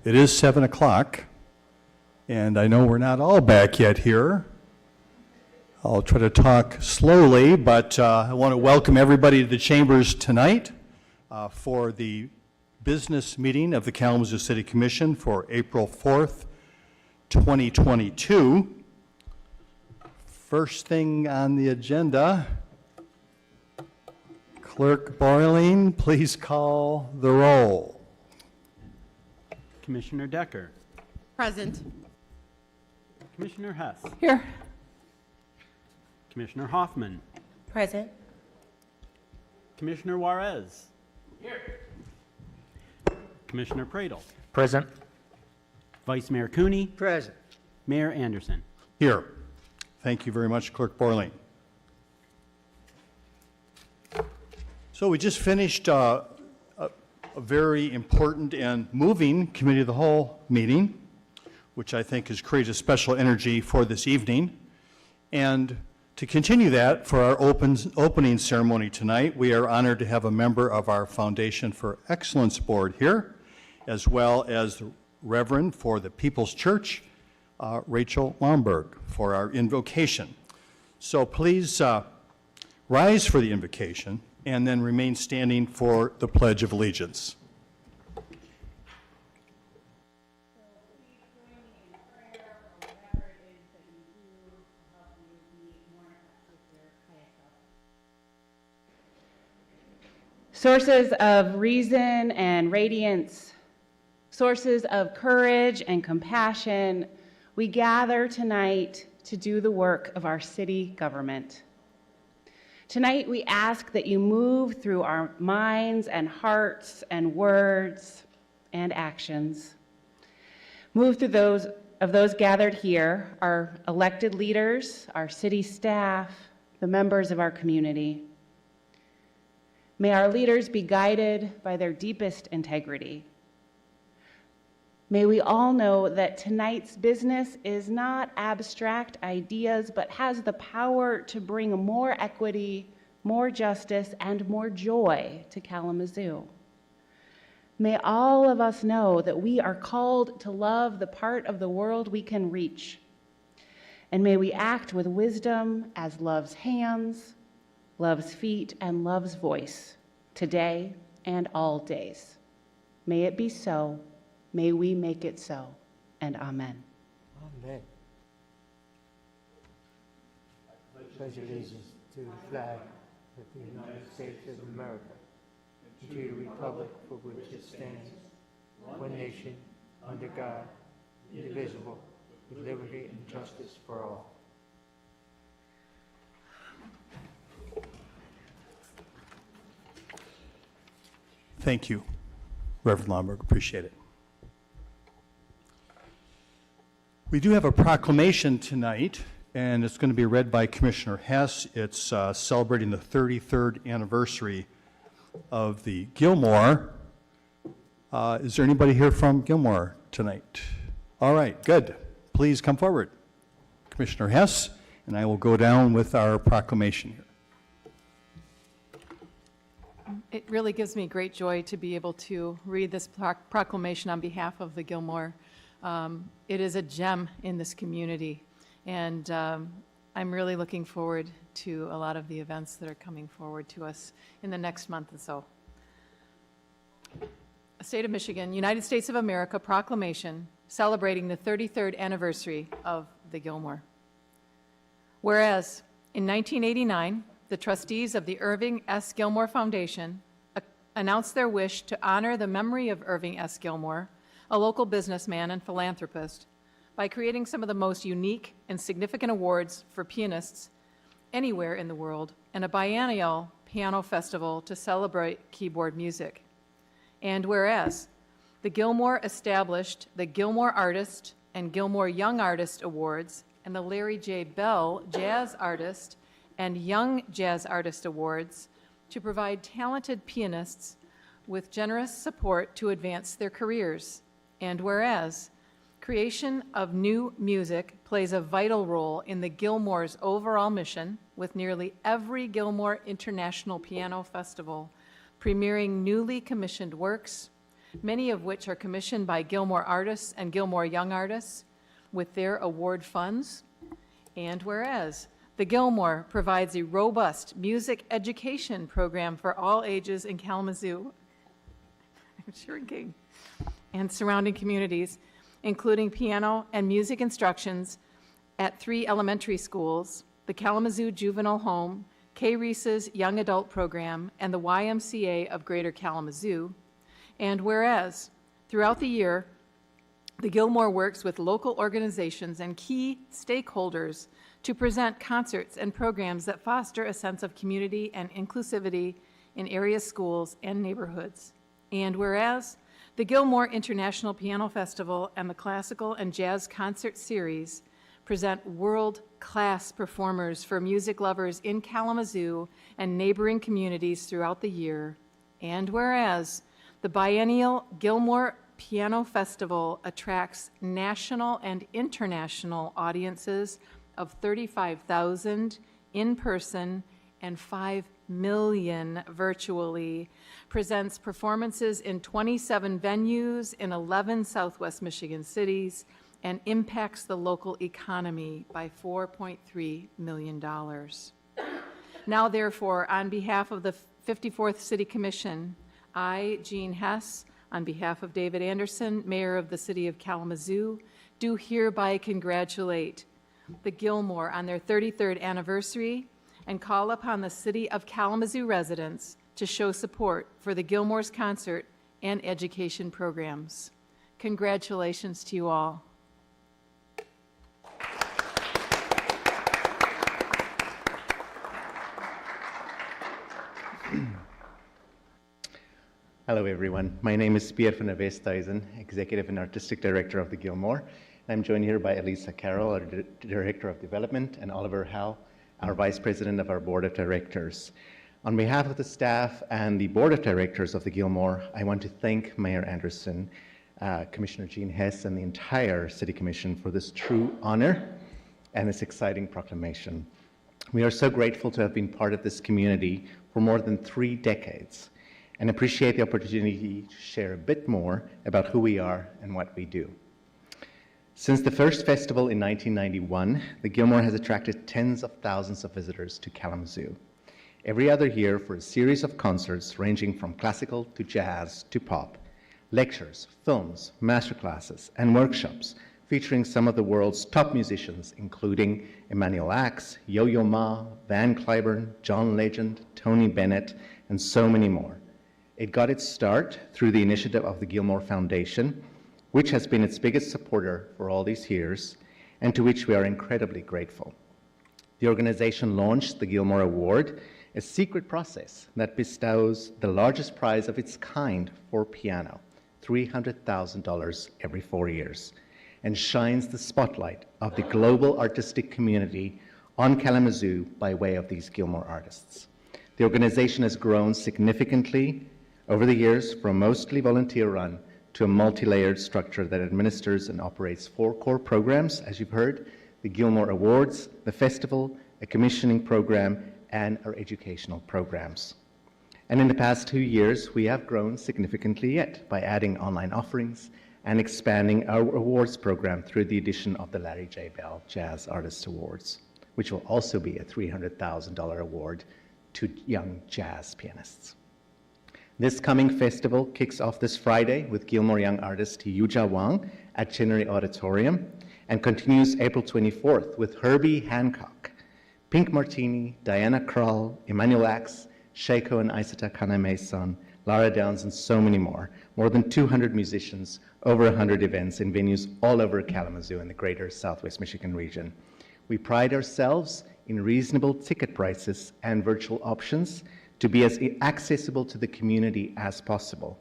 It is 7 o'clock, and I know we're not all back yet here. I'll try to talk slowly, but I want to welcome everybody to the chambers tonight for the business meeting of the Kalamazoo City Commission for April 4th, 2022. First thing on the agenda, Clerk Boiling, please call the roll. Commissioner Decker. Present. Commissioner Hess. Here. Commissioner Hoffman. Present. Commissioner Juarez. Here. Commissioner Pradle. Present. Vice Mayor Cooney. Present. Mayor Anderson. Here. Thank you very much, Clerk Boiling. So we just finished a very important and moving Committee of the Whole meeting, which I think has created special energy for this evening. And to continue that, for our opening ceremony tonight, we are honored to have a member of our Foundation for Excellence Board here, as well as the Reverend for the People's Church, Rachel Lomberg, for our invocation. So please rise for the invocation and then remain standing for the Pledge of Allegiance. Sources of reason and radiance, sources of courage and compassion, we gather tonight to do the work of our city government. Tonight we ask that you move through our minds and hearts and words and actions. Move through those gathered here, our elected leaders, our city staff, the members of our community. May our leaders be guided by their deepest integrity. May we all know that tonight's business is not abstract ideas, but has the power to bring more equity, more justice, and more joy to Kalamazoo. May all of us know that we are called to love the part of the world we can reach. And may we act with wisdom as love's hands, love's feet, and love's voice, today and all days. May it be so. May we make it so, and amen. Amen. I pledge allegiance to the flag of the United States of America, and to the republic for which it stands, one nation, under God, indivisible, with liberty and justice for all. Thank you, Reverend Lomberg. Appreciate it. We do have a proclamation tonight, and it's going to be read by Commissioner Hess. It's celebrating the 33rd anniversary of the Gilmore. Is there anybody here from Gilmore tonight? All right, good. Please come forward. Commissioner Hess, and I will go down with our proclamation here. It really gives me great joy to be able to read this proclamation on behalf of the Gilmore. It is a gem in this community, and I'm really looking forward to a lot of the events that are coming forward to us in the next month or so. State of Michigan, United States of America proclamation celebrating the 33rd anniversary of the Gilmore. Whereas in 1989, the trustees of the Irving S. Gilmore Foundation announced their wish to honor the memory of Irving S. Gilmore, a local businessman and philanthropist, by creating some of the most unique and significant awards for pianists anywhere in the world and a biennial piano festival to celebrate keyboard music. And whereas the Gilmore established the Gilmore Artist and Gilmore Young Artist Awards and the Larry J. Bell Jazz Artist and Young Jazz Artist Awards to provide talented pianists with generous support to advance their careers. And whereas creation of new music plays a vital role in the Gilmore's overall mission, with nearly every Gilmore International Piano Festival premiering newly commissioned works, many of which are commissioned by Gilmore artists and Gilmore young artists with their award funds. And whereas the Gilmore provides a robust music education program for all ages in Kalamazoo, I'm shrinking, and surrounding communities, including piano and music instructions at 3 elementary schools, the Kalamazoo Juvenile Home, K-Reese's Young Adult Program, and the YMCA of Greater Kalamazoo. And whereas throughout the year, the Gilmore works with local organizations and key stakeholders to present concerts and programs that foster a sense of community and inclusivity in area schools and neighborhoods. And whereas the Gilmore International Piano Festival and the Classical and Jazz Concert Series present world-class performers for music lovers in Kalamazoo and neighboring communities throughout the year. And whereas the biennial Gilmore Piano Festival attracts national and international audiences of 35,000 in person and 5 million virtually, presents performances in 27 venues in 11 Southwest Michigan cities, and impacts the local economy by $4.3 million. Now, therefore, on behalf of the 54th City Commission, I, Jean Hess, on behalf of David Anderson, Mayor of the City of Kalamazoo, do hereby congratulate the Gilmore on their 33rd anniversary and call upon the City of Kalamazoo residents to show support for the Gilmore's concert and education programs. Congratulations to you all. Hello, everyone. My name is Pierre van der Westhuizen, Executive and Artistic Director of the Gilmore. I'm joined here by Elisa Carroll, our Director of Development, and Oliver Howe, our Vice President of our Board of Directors. On behalf of the staff and the Board of Directors of the Gilmore, I want to thank Mayor Anderson, Commissioner Jean Hess, and the entire City Commission for this true honor and this exciting proclamation. We are so grateful to have been part of this community for more than 3 decades and appreciate the opportunity to share a bit more about who we are and what we do. Since the first festival in 1991, the Gilmore has attracted tens of thousands of visitors to Kalamazoo. Every other year for a series of concerts ranging from classical to jazz to pop, lectures, films, masterclasses, and workshops featuring some of the world's top musicians, including Emmanuel Axe, Yo-Yo Ma, Van Cliburn, John Legend, Tony Bennett, and so many more. It got its start through the initiative of the Gilmore Foundation, which has been its biggest supporter for all these years, and to which we are incredibly grateful. The organization launched the Gilmore Award, a secret process that bestows the largest prize of its kind for piano, $300,000 every 4 years, and shines the spotlight of the global artistic community on Kalamazoo by way of these Gilmore artists. The organization has grown significantly over the years from mostly volunteer-run to a multi-layered structure that administers and operates 4 core programs, as you've heard, the Gilmore Awards, the festival, a commissioning program, and our educational programs. And in the past 2 years, we have grown significantly yet by adding online offerings and expanding our awards program through the addition of the Larry J. Bell Jazz Artist Awards, which will also be a $300,000 award to young jazz pianists. This coming festival kicks off this Friday with Gilmore young artist Yuja Wang at Chenery Auditorium and continues April 24th with Herbie Hancock, Pink Martini, Diana Krall, Emmanuel Axe, Sheiko and Isata Kaname-san, Lara Downs, and so many more. More than 200 musicians, over 100 events in venues all over Kalamazoo and the greater Southwest Michigan region. We pride ourselves in reasonable ticket prices and virtual options to be as accessible to the community as possible.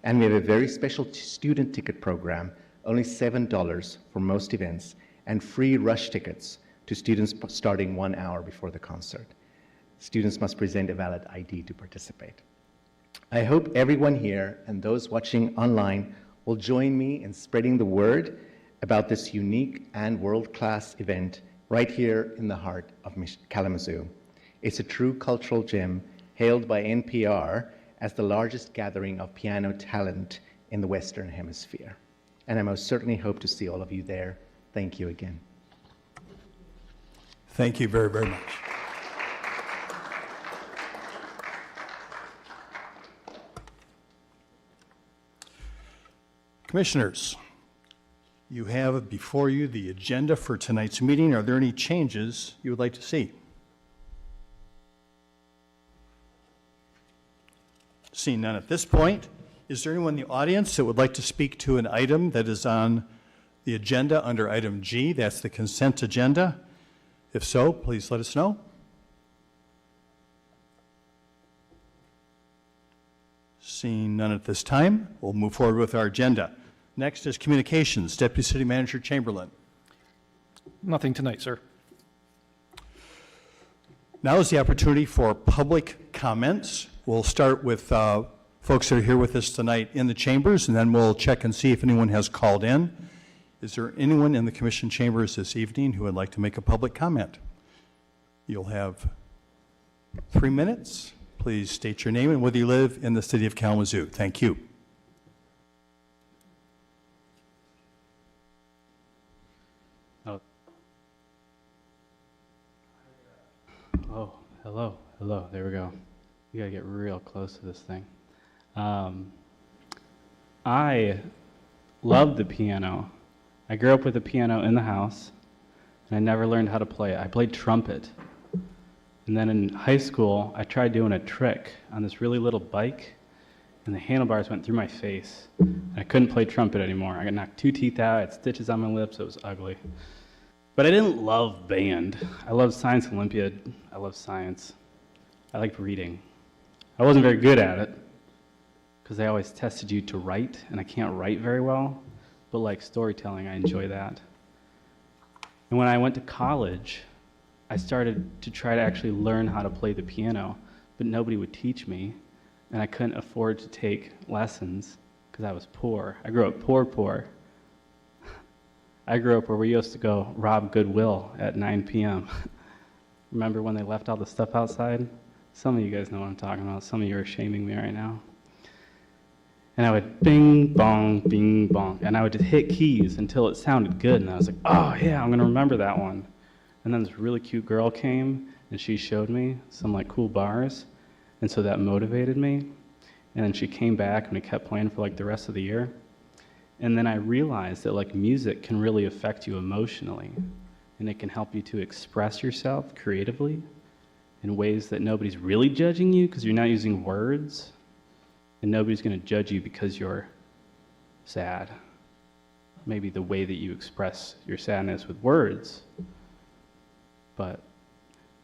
And we have a very special student ticket program, only $7 for most events, and free rush tickets to students starting 1 hour before the concert. Students must present a valid ID to participate. I hope everyone here and those watching online will join me in spreading the word about this unique and world-class event right here in the heart of Kalamazoo. It's a true cultural gem hailed by NPR as the largest gathering of piano talent in the Western Hemisphere. And I most certainly hope to see all of you there. Thank you again. Thank you very, very much. Commissioners, you have before you the agenda for tonight's meeting. Are there any changes you would like to see? Seeing none at this point, is there anyone in the audience that would like to speak to an item that is on the agenda under item G? That's the consent agenda. If so, please let us know. Seeing none at this time, we'll move forward with our agenda. Next is communications. Deputy City Manager Chamberlain. Nothing tonight, sir. Now is the opportunity for public comments. We'll start with folks that are here with us tonight in the chambers, and then we'll check and see if anyone has called in. Is there anyone in the commission chambers this evening who would like to make a public comment? You'll have 3 minutes. Please state your name and whether you live in the city of Kalamazoo. Thank you. Oh, hello, there we go. You gotta get real close to this thing. I love the piano. I grew up with a piano in the house, and I never learned how to play it. I played trumpet. And then in high school, I tried doing a trick on this really little bike, and the handlebars went through my face. And I couldn't play trumpet anymore. I got knocked 2 teeth out, I had stitches on my lips, it was ugly. But I didn't love band. I loved Science Olympiad. I loved science. I liked reading. I wasn't very good at it because they always tested you to write, and I can't write very well, but like storytelling, I enjoy that. And when I went to college, I started to try to actually learn how to play the piano, but nobody would teach me, and I couldn't afford to take lessons because I was poor. I grew up poor. I grew up where we used to go rob Goodwill at 9 p.m. Remember when they left all the stuff outside? Some of you guys know what I'm talking about. Some of you are shaming me right now. And I would bing, bong, and I would just hit keys until it sounded good, and I was like, oh yeah, I'm gonna remember that one. And then this really cute girl came, and she showed me some like cool bars, and so that motivated me. And then she came back, and we kept playing for like the rest of the year. And then I realized that like music can really affect you emotionally, and it can help you to express yourself creatively in ways that nobody's really judging you because you're not using words, and nobody's going to judge you because you're sad. Maybe the way that you express your sadness with words, but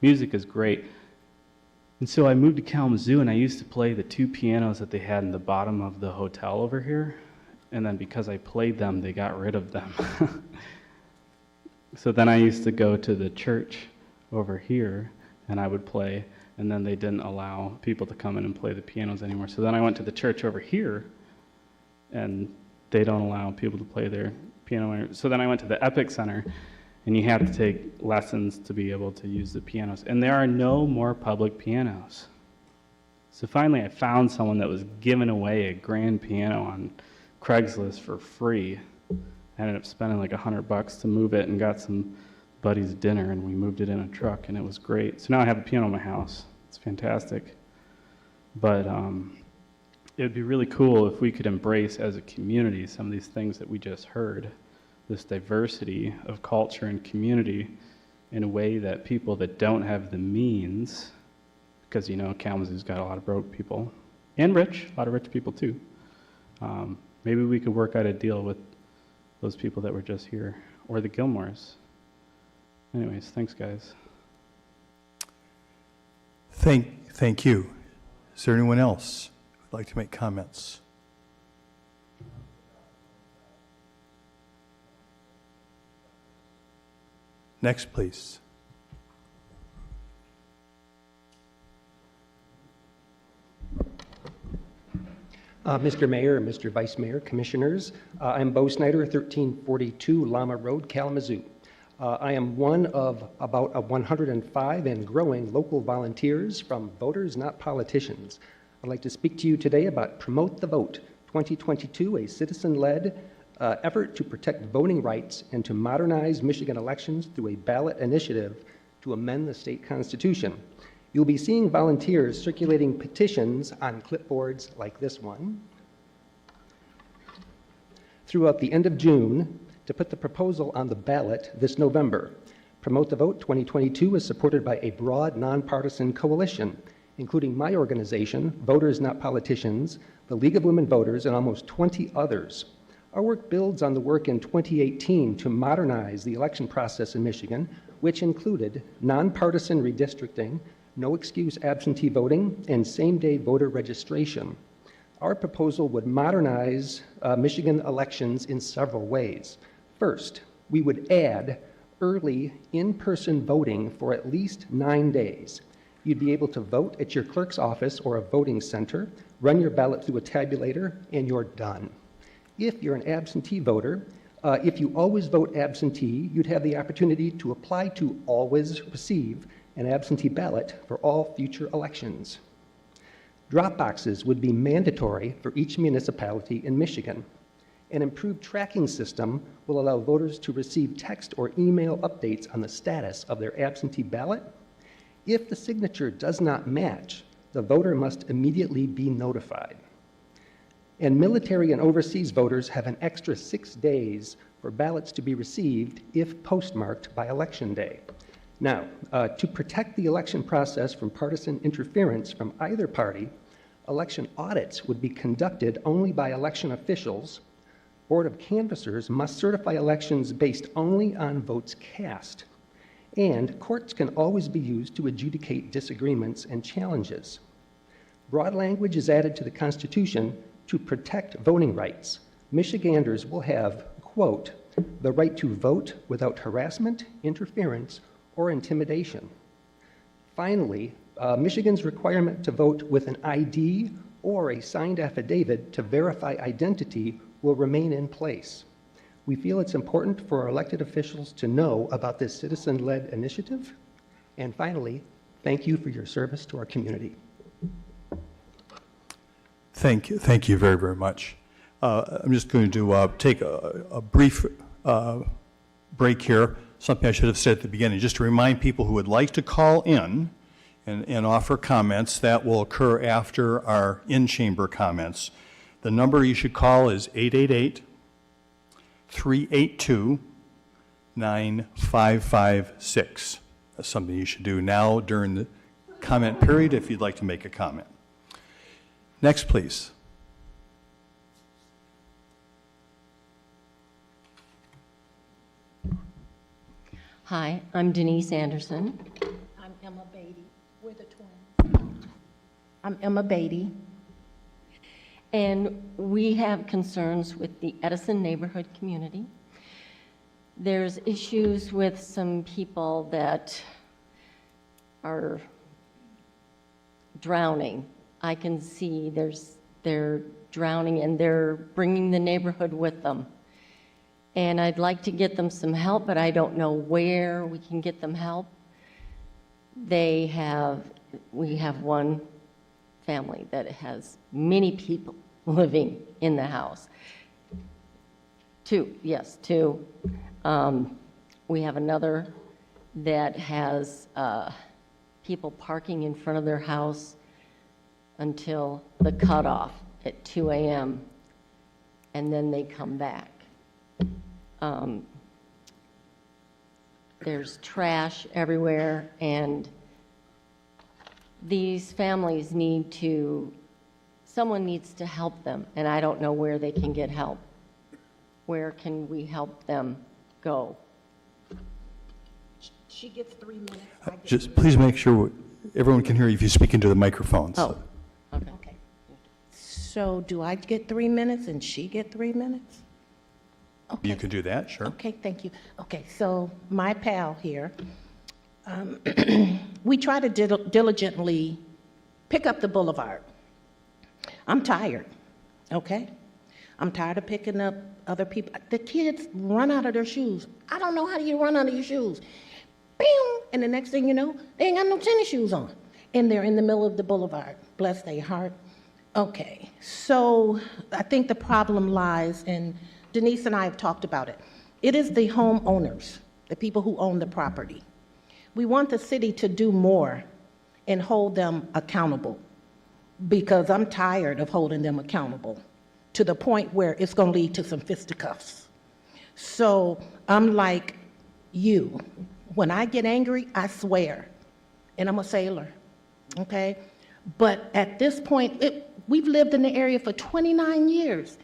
music is great. And so I moved to Kalamazoo, and I used to play the 2 pianos that they had in the bottom of the hotel over here. And then because I played them, they got rid of them. So then I used to go to the church over here, and I would play, and then they didn't allow people to come in and play the pianos anymore. So then I went to the church over here, and they don't allow people to play their piano anymore. So then I went to the Epic Center, and you have to take lessons to be able to use the pianos. And there are no more public pianos. So finally I found someone that was giving away a grand piano on Craigslist for free. I ended up spending like $100 to move it and got some buddies dinner, and we moved it in a truck, and it was great. So now I have a piano in my house. It's fantastic. But it would be really cool if we could embrace as a community some of these things that we just heard, this diversity of culture and community in a way that people that don't have the means, because you know Kalamazoo's got a lot of broke people, and rich, a lot of rich people too. Maybe we could work out a deal with those people that were just here, or the Gilmores. Anyways, thanks guys. Thank you. Is there anyone else who'd like to make comments? Next, please. Mr. Mayor, Mr. Vice Mayor, Commissioners, I'm Bo Snyder, 1342 Llama Road, Kalamazoo. I am one of about 105 and growing local volunteers from Voters Not Politicians. I'd like to speak to you today about Promote the Vote 2022, a citizen-led effort to protect voting rights and to modernize Michigan elections through a ballot initiative to amend the state constitution. You'll be seeing volunteers circulating petitions on clipboards like this one throughout the end of June to put the proposal on the ballot this November. Promote the Vote 2022 is supported by a broad nonpartisan coalition, including my organization, Voters Not Politicians, the League of Women Voters, and almost 20 others. Our work builds on the work in 2018 to modernize the election process in Michigan, which included nonpartisan redistricting, no excuse absentee voting, and same-day voter registration. Our proposal would modernize Michigan elections in several ways. First, we would add early in-person voting for at least 9 days. You'd be able to vote at your clerk's office or a voting center, run your ballot through a tabulator, and you're done. If you're an absentee voter, if you always vote absentee, you'd have the opportunity to apply to always receive an absentee ballot for all future elections. Drop boxes would be mandatory for each municipality in Michigan. An improved tracking system will allow voters to receive text or email updates on the status of their absentee ballot. If the signature does not match, the voter must immediately be notified. And military and overseas voters have an extra 6 days for ballots to be received if postmarked by Election Day. Now, to protect the election process from partisan interference from either party, election audits would be conducted only by election officials. Board of Canvassers must certify elections based only on votes cast. And courts can always be used to adjudicate disagreements and challenges. Broad language is added to the Constitution to protect voting rights. Michiganders will have, quote, the right to vote without harassment, interference, or intimidation. Finally, Michigan's requirement to vote with an ID or a signed affidavit to verify identity will remain in place. We feel it's important for our elected officials to know about this citizen-led initiative. And finally, thank you for your service to our community. Thank you very, very much. I'm just going to take a brief break here, something I should have said at the beginning, just to remind people who would like to call in and offer comments. That will occur after our in-chamber comments. The number you should call is 888-382-9556. That's something you should do now during the comment period if you'd like to make a comment. Next, please. Hi, I'm Denise Anderson. I'm Emma Beatty. We're the twins. I'm Emma Beatty. And we have concerns with the Edison neighborhood community. There's issues with some people that are drowning. I can see they're drowning and they're bringing the neighborhood with them. And I'd like to get them some help, but I don't know where we can get them help. We have one family that has many people living in the house. Two. We have another that has people parking in front of their house until the cutoff at 2 a.m. and then they come back. There's trash everywhere, and these families someone needs to help them, and I don't know where they can get help. Where can we help them go? She gets 3 minutes. Just please make sure everyone can hear you if you speak into the microphones. Oh, okay. Okay. So do I get 3 minutes and she get 3 minutes? Okay. You can do that, sure. Okay, thank you. Okay, so my pal here, we try to diligently pick up the boulevard. I'm tired, okay? I'm tired of picking up other people. The kids run out of their shoes. I don't know how you run out of your shoes. Bam! And the next thing you know, they ain't got no tennis shoes on. And they're in the middle of the boulevard. Bless their heart. Okay, so I think the problem lies, and Denise and I have talked about it. It is the homeowners, the people who own the property. We want the city to do more and hold them accountable, because I'm tired of holding them accountable to the point where it's going to lead to some fisticuffs. So I'm like you. When I get angry, I swear, and I'm a sailor, okay? But at this point, we've lived in the area for 29 years.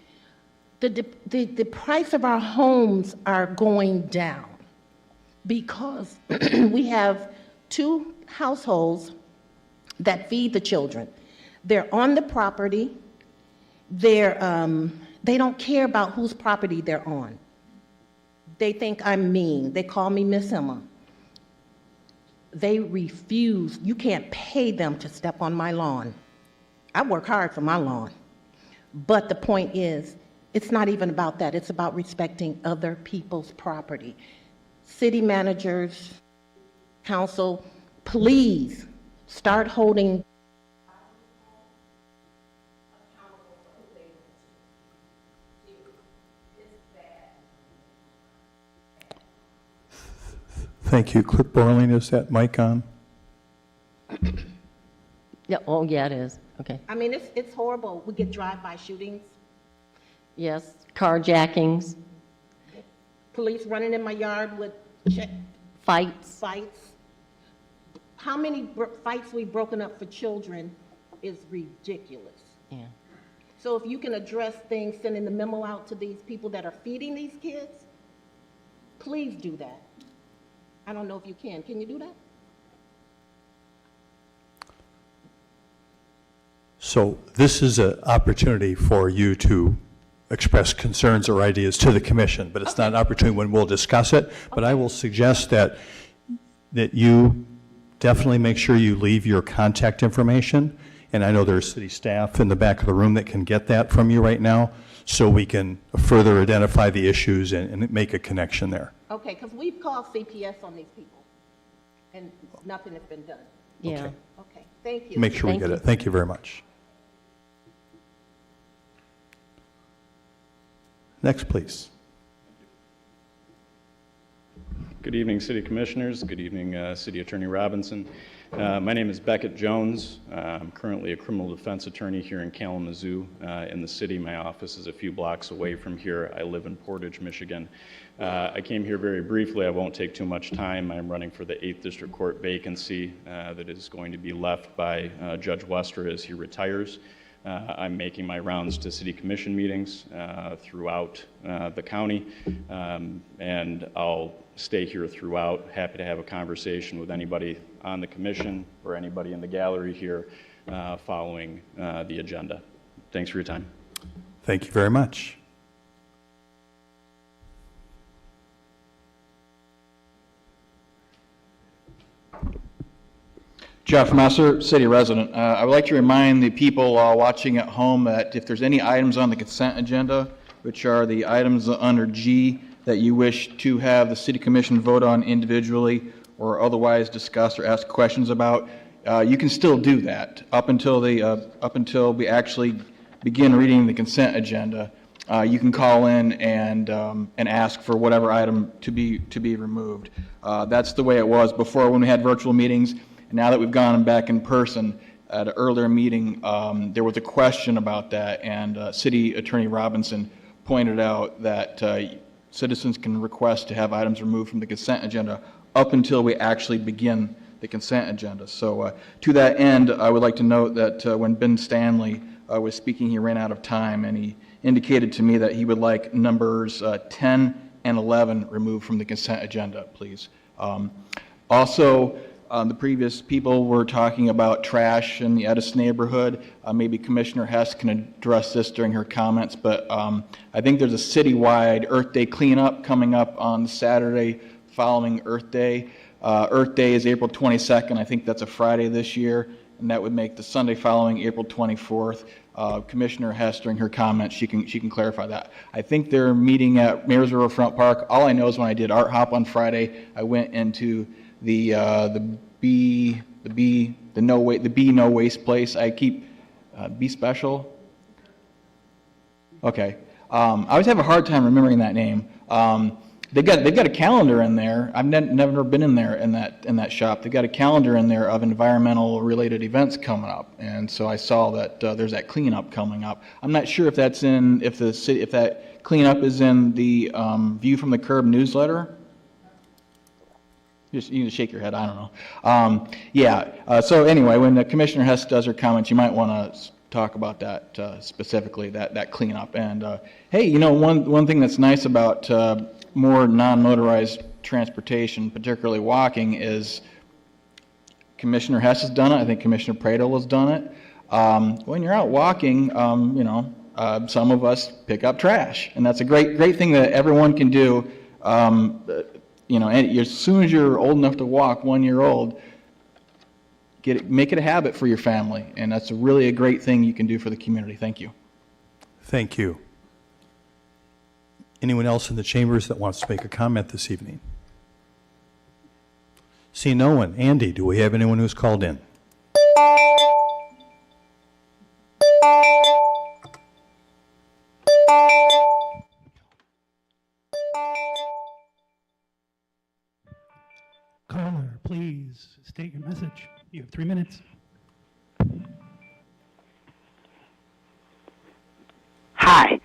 The price of our homes are going down because we have 2 households that feed the children. They're on the property. They don't care about whose property they're on. They think I'm mean. They call me Miss Emma. They refuse. You can't pay them to step on my lawn. I work hard for my lawn. But the point is, it's not even about that. It's about respecting other people's property. City managers, council, please start holding Thank you. Clerk Borling, is that mic on? Yeah, oh, yeah, it is. Okay. I mean, it's horrible. We get drive-by shootings, Yes, carjackings, police running in my yard with fights. fights. How many fights we've broken up for children is ridiculous. Yeah. So if you can address things, sending the memo out to these people that are feeding these kids, please do that. I don't know if you can. Can you do that? So this is an opportunity for you to express concerns or ideas to the commission, but it's not an opportunity when we'll discuss it. But I will suggest that you definitely make sure you leave your contact information. And I know there's city staff in the back of the room that can get that from you right now, so we can further identify the issues and make a connection there. Okay, because we've called CPS on these people, and nothing has been done. Yeah. Okay. Okay, thank you. Make sure we Thank get you. it. Thank you very much. Next, please. Good evening, City Commissioners. Good evening, City Attorney Robinson. My name is Beckett Jones. I'm currently a criminal defense attorney here in Kalamazoo in the city. My office is a few blocks away from here. I live in Portage, Michigan. I came here very briefly. I won't take too much time. I'm running for the 8th District Court vacancy that is going to be left by Judge Wester as he retires. I'm making my rounds to city commission meetings throughout the county, and I'll stay here throughout. Happy to have a conversation with anybody on the commission or anybody in the gallery here following the agenda. Thanks for your time. Thank you very much. Jeff Messer, city resident. I would like to remind the people watching at home that if there's any items on the consent agenda, which are the items under G that you wish to have the city commission vote on individually or otherwise discuss or ask questions about, you can still do that up until we actually begin reading the consent agenda. You can call in and ask for whatever item to be removed. That's the way it was before when we had virtual meetings. And now that we've gone back in person at an earlier meeting, there was a question about that, and City Attorney Robinson pointed out that citizens can request to have items removed from the consent agenda up until we actually begin the consent agenda. So to that end, I would like to note that when Ben Stanley was speaking, he ran out of time, and he indicated to me that he would like numbers 10 and 11 removed from the consent agenda, please. Also, the previous people were talking about trash in the Edison neighborhood. Maybe Commissioner Hess can address this during her comments, but I think there's a citywide Earth Day cleanup coming up on Saturday following Earth Day. Earth Day is April 22nd. I think that's a Friday this year, and that would make the Sunday following April 24th. Commissioner Hess, during her comments, she can clarify that. I think they're meeting at Mayor's Riverfront Park. All I know is when I did Art Hop on Friday, I went into the no waste place. I keep Be Special. Okay. I always have a hard time remembering that name. They've got a calendar in there. I've never been in there in that shop. They've got a calendar in there of environmental related events coming up, and so I saw that there's that cleanup coming up. I'm not sure if that's if that cleanup is in the View from the Curb newsletter. You can shake your head. I don't know. So anyway, when the Commissioner Hess does her comments, you might want to talk about that specifically, that cleanup. And hey, you know, one thing that's nice about more non-motorized transportation, particularly walking, is Commissioner Hess has done it. I think Commissioner Pradel has done it. When you're out walking, you know, some of us pick up trash, and that's a great thing that everyone can do. You know, and as soon as you're old enough to walk, 1 year old, make it a habit for your family, and that's really a great thing you can do for the community. Thank you. Thank you. Anyone else in the chambers that wants to make a comment this evening? See no one. Andy, do we have anyone who's called in? Caller, please state your message. You have 3 minutes. Hi,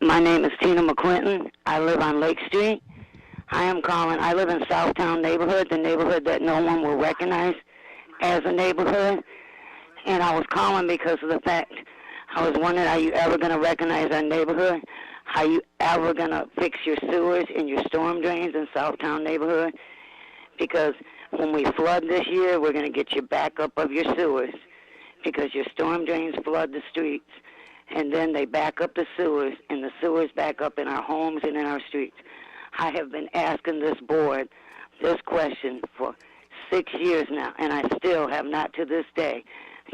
my name is Tina McClinton. I live on Lake Street. I live in Southtown neighborhood, the neighborhood that no one will recognize as a neighborhood. And I was calling because of the fact, I was wondering, are you ever going to recognize our neighborhood? Are you ever going to fix your sewers and your storm drains in Southtown neighborhood? Because when we flood this year, we're going to get you back up of your sewers, because your storm drains flood the streets, and then they back up the sewers, and the sewers back up in our homes and in our streets. I have been asking this board this question for 6 years now, and I still have not to this day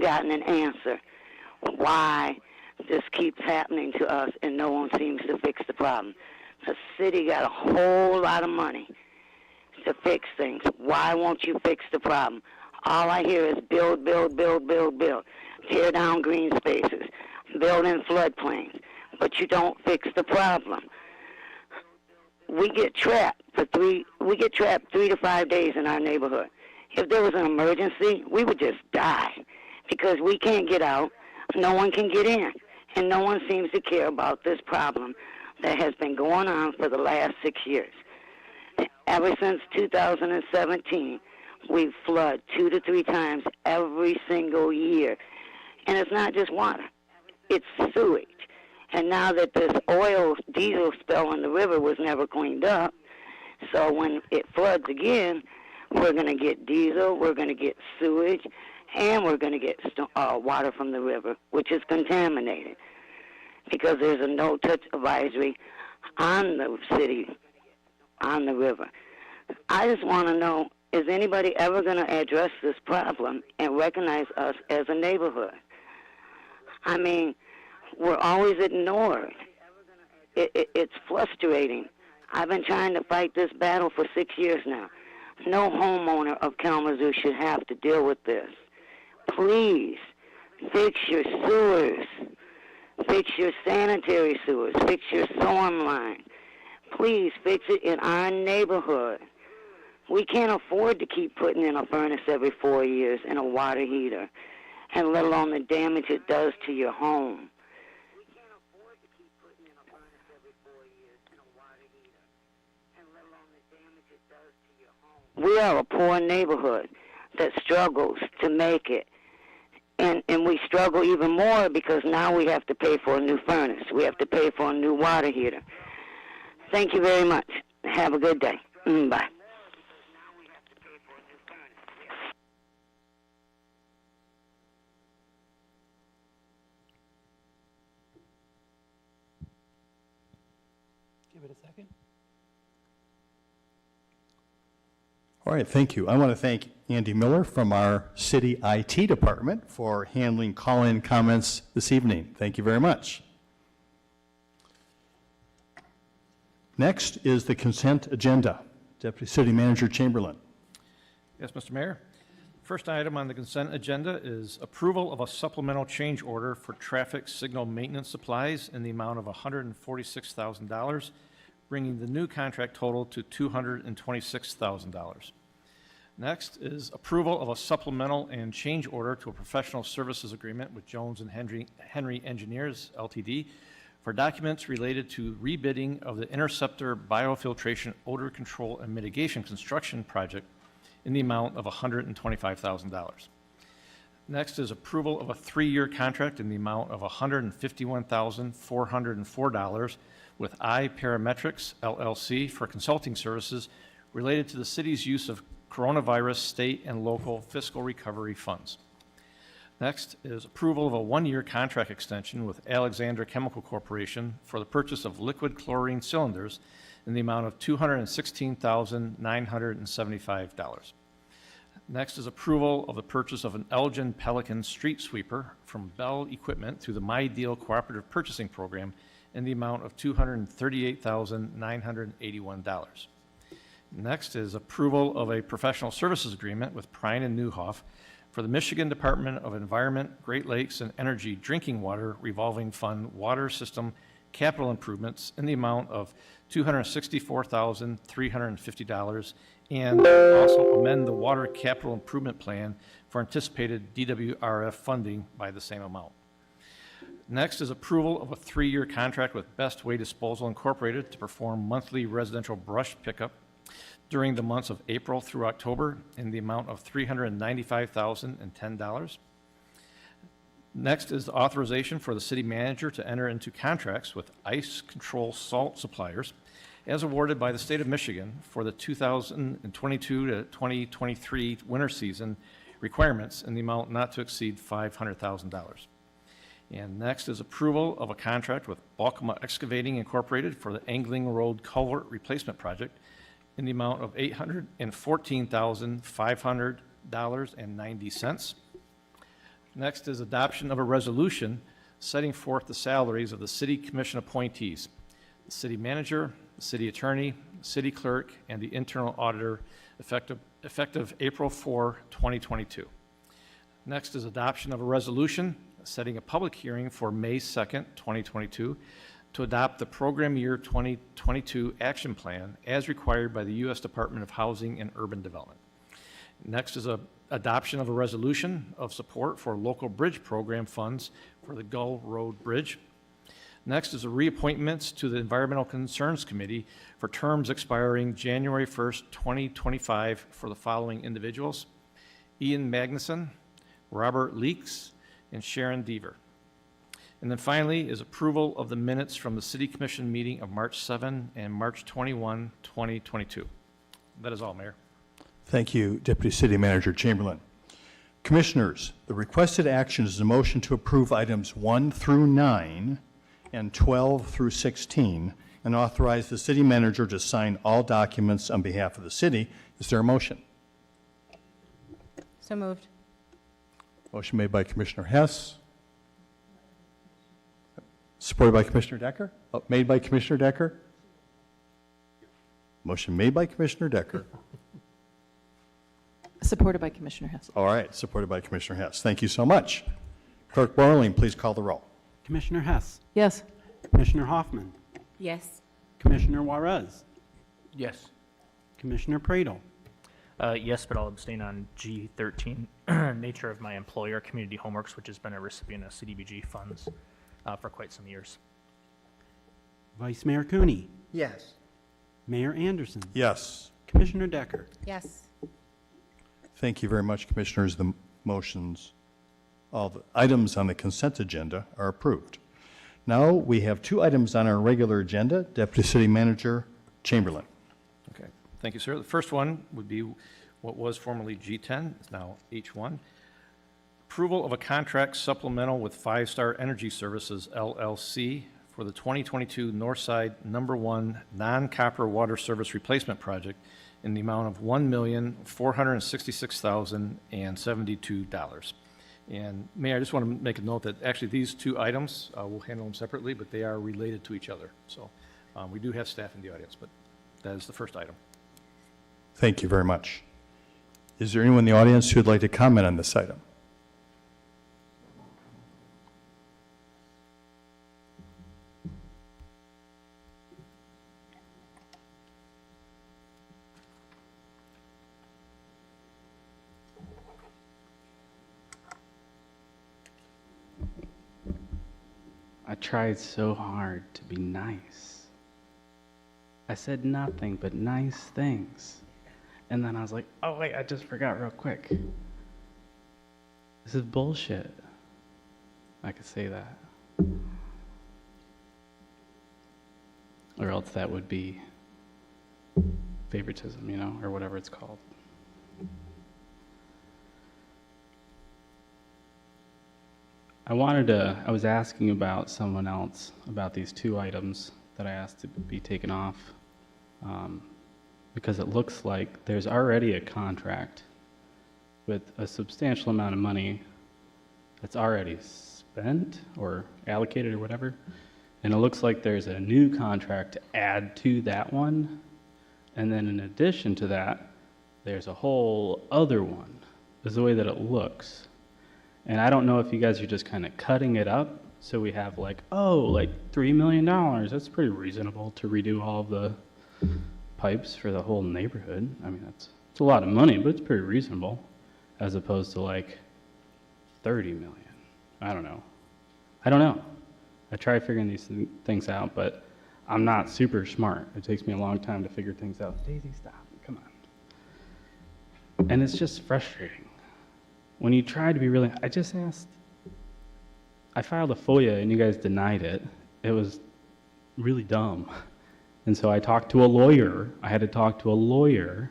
gotten an answer. Why this keeps happening to us and no one seems to fix the problem. The city got a whole lot of money to fix things. Why won't you fix the problem? All I hear is build, build, build, build, build. Tear down green spaces. Build in floodplains. But you don't fix the problem. We get trapped 3 to 5 days in our neighborhood. If there was an emergency, we would just die, because we can't get out, no one can get in, and no one seems to care about this problem that has been going on for the last 6 years. Ever since 2017, we flood 2 to 3 times every single year. And it's not just water, it's sewage. And now that this diesel spill in the river was never cleaned up, so when it floods again, we're going to get diesel, we're going to get sewage, and we're going to get water from the river, which is contaminated, because there's a no-touch advisory on the city, on the river. I just want to know, is anybody ever going to address this problem and recognize us as a neighborhood? I mean, we're always ignored. It's frustrating. I've been trying to fight this battle for 6 years now. No homeowner of Kalamazoo should have to deal with this. Please, fix your sewers. Fix your sanitary sewers. Fix your storm line. Please fix it in our neighborhood. We can't afford to keep putting in a furnace every 4 years and a water heater, and let alone the damage it does to your home. We are a poor neighborhood that struggles to make it. And we struggle even more because now we have to pay for a new furnace. We have to pay for a new water heater. Thank you very much. Have a good day. Bye. Give it a second. All right, thank you. I want to thank Andy Miller from our city IT department for handling call-in comments this evening. Thank you very much. Next is the consent agenda. Deputy City Manager Chamberlain. Yes, Mr. Mayor. First item on the consent agenda is approval of a supplemental change order for traffic signal maintenance supplies in the amount of $146,000, bringing the new contract total to $226,000. Next is approval of a supplemental and change order to a professional services agreement with Jones and Henry Engineers, Ltd., for documents related to rebidding of the Interceptor Biofiltration Odor Control and Mitigation Construction Project in the amount of $125,000. Next is approval of a 3-year contract in the amount of $151,404 with iParametrics, LLC, for consulting services related to the city's use of coronavirus state and local fiscal recovery funds. Next is approval of a 1-year contract extension with Alexandra Chemical Corporation for the purchase of liquid chlorine cylinders in the amount of $216,975. Next is approval of the purchase of an Elgin Pelican street sweeper from Bell Equipment through the My Deal Cooperative Purchasing Program in the amount of $238,981. Next is approval of a professional services agreement with Prine and Newhop for the Michigan Department of Environment, Great Lakes, and Energy Drinking Water Revolving Fund Water System Capital Improvements in the amount of $264,350, and also amend the Water Capital Improvement Plan for anticipated DWRF funding by the same amount. Next is approval of a 3-year contract with Best Way Disposal Incorporated to perform monthly residential brush pickup during the months of April through October in the amount of $395,010. Next is the authorization for the city manager to enter into contracts with ice control salt suppliers as awarded by the state of Michigan for the 2022 to 2023 winter season requirements in the amount not to exceed $500,000. And next is approval of a contract with Balkema Excavating Incorporated for the Angling Road Culvert Replacement Project in the amount of $814,500.90. Next is adoption of a resolution setting forth the salaries of the city commission appointees, the city manager, the city attorney, the city clerk, and the internal auditor effective April 4, 2022. Next is adoption of a resolution setting a public hearing for May 2nd, 2022, to adopt the program year 2022 action plan as required by the U.S. Department of Housing and Urban Development. Next is adoption of a resolution of support for local bridge program funds for the Gull Road Bridge. Next is a reappointments to the Environmental Concerns Committee for terms expiring January 1st, 2025 for the following individuals: Ian Magnuson, Robert Leeks, and Sharon Deaver. And then finally is approval of the minutes from the City Commission meeting of March 7 and March 21, 2022. That is all, Mayor. Thank you, Deputy City Manager Chamberlain. Commissioners, the requested action is a motion to approve items 1 through 9 and 12 through 16 and authorize the city manager to sign all documents on behalf of the city. Is there a motion? So moved. Motion made by Commissioner Hess. Supported by Commissioner Decker? Oh, made by Commissioner Decker? Motion made by Commissioner Decker. Supported by Commissioner Hess. All right, supported by Commissioner Hess. Thank you so much. Clerk Borling, please call the roll. Commissioner Hess, Yes. Commissioner Hoffman, Yes. Commissioner Juarez, Yes. Commissioner Pradle, Yes, but I'll abstain on G13, nature of my employer, Community Homeworks, which has been a recipient of CDBG funds for quite some years. Vice Mayor Cooney, Yes. Mayor Anderson, Yes. Commissioner Decker. Yes. Thank you very much, Commissioners. The motions, all the items on the consent agenda are approved. Now we have 2 items on our regular agenda. Deputy City Manager Chamberlain. Okay, thank you, sir. The first one would be what was formerly G10, is now H1. Approval of a contract supplemental with 5 Star Energy Services, LLC, for the 2022 Northside Number 1 Non-Copper Water Service Replacement Project in the amount of $1,466,072. And Mayor, I just want to make a note that actually these 2 items, we'll handle them separately, but they are related to each other. So we do have staff in the audience, but that is the first item. Thank you very much. Is there anyone in the audience who would like to comment on this item? I tried so hard to be nice. I said nothing but nice things. And then I was like, oh wait, I just forgot real quick. This is bullshit. I could say that. Or else that would be favoritism, you know, or whatever it's called. I was asking about someone else, about these two items that I asked to be taken off, because it looks like there's already a contract with a substantial amount of money that's already spent or allocated or whatever, and it looks like there's a new contract to add to that one, and then in addition to that, there's a whole other one, is the way that it looks. And I don't know if you guys are just kind of cutting it up, so we have like, oh, like $3 million. That's pretty reasonable to redo all of the pipes for the whole neighborhood. I mean, it's a lot of money, but it's pretty reasonable, as opposed to like 30 million. I don't know. I try figuring these things out, but I'm not super smart. It takes me a long time to figure things out. Daisy, stop. Come on. And it's just frustrating. When you try to be really, I filed a FOIA and you guys denied it. It was really dumb. And so I talked to a lawyer. I had to talk to a lawyer.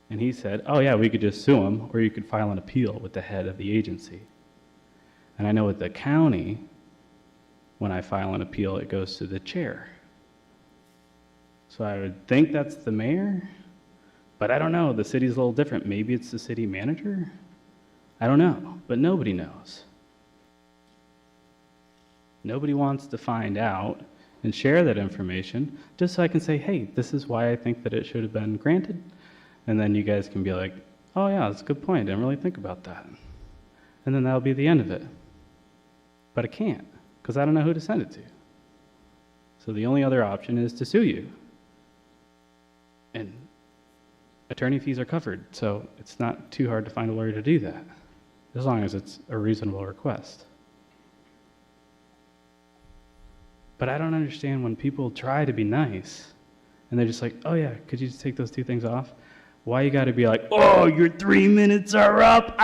And he said, oh yeah, we could just sue him, or you could file an appeal with the head of the agency. And I know with the county, when I file an appeal, it goes to the chair. So I would think that's the mayor, but I don't know. The city's a little different. Maybe it's the city manager? I don't know, but nobody knows. Nobody wants to find out and share that information just so I can say, hey, this is why I think that it should have been granted. And then you guys can be like, oh yeah, that's a good point. I didn't really think about that. And then that'll be the end of it. But I can't, because I don't know who to send it to. So the only other option is to sue you. And attorney fees are covered, so it's not too hard to find a lawyer to do that, as long as it's a reasonable request. But I don't understand when people try to be nice, and they're just like, oh yeah, could you just take those two things off? Why you gotta be like, oh, your 3 minutes are up?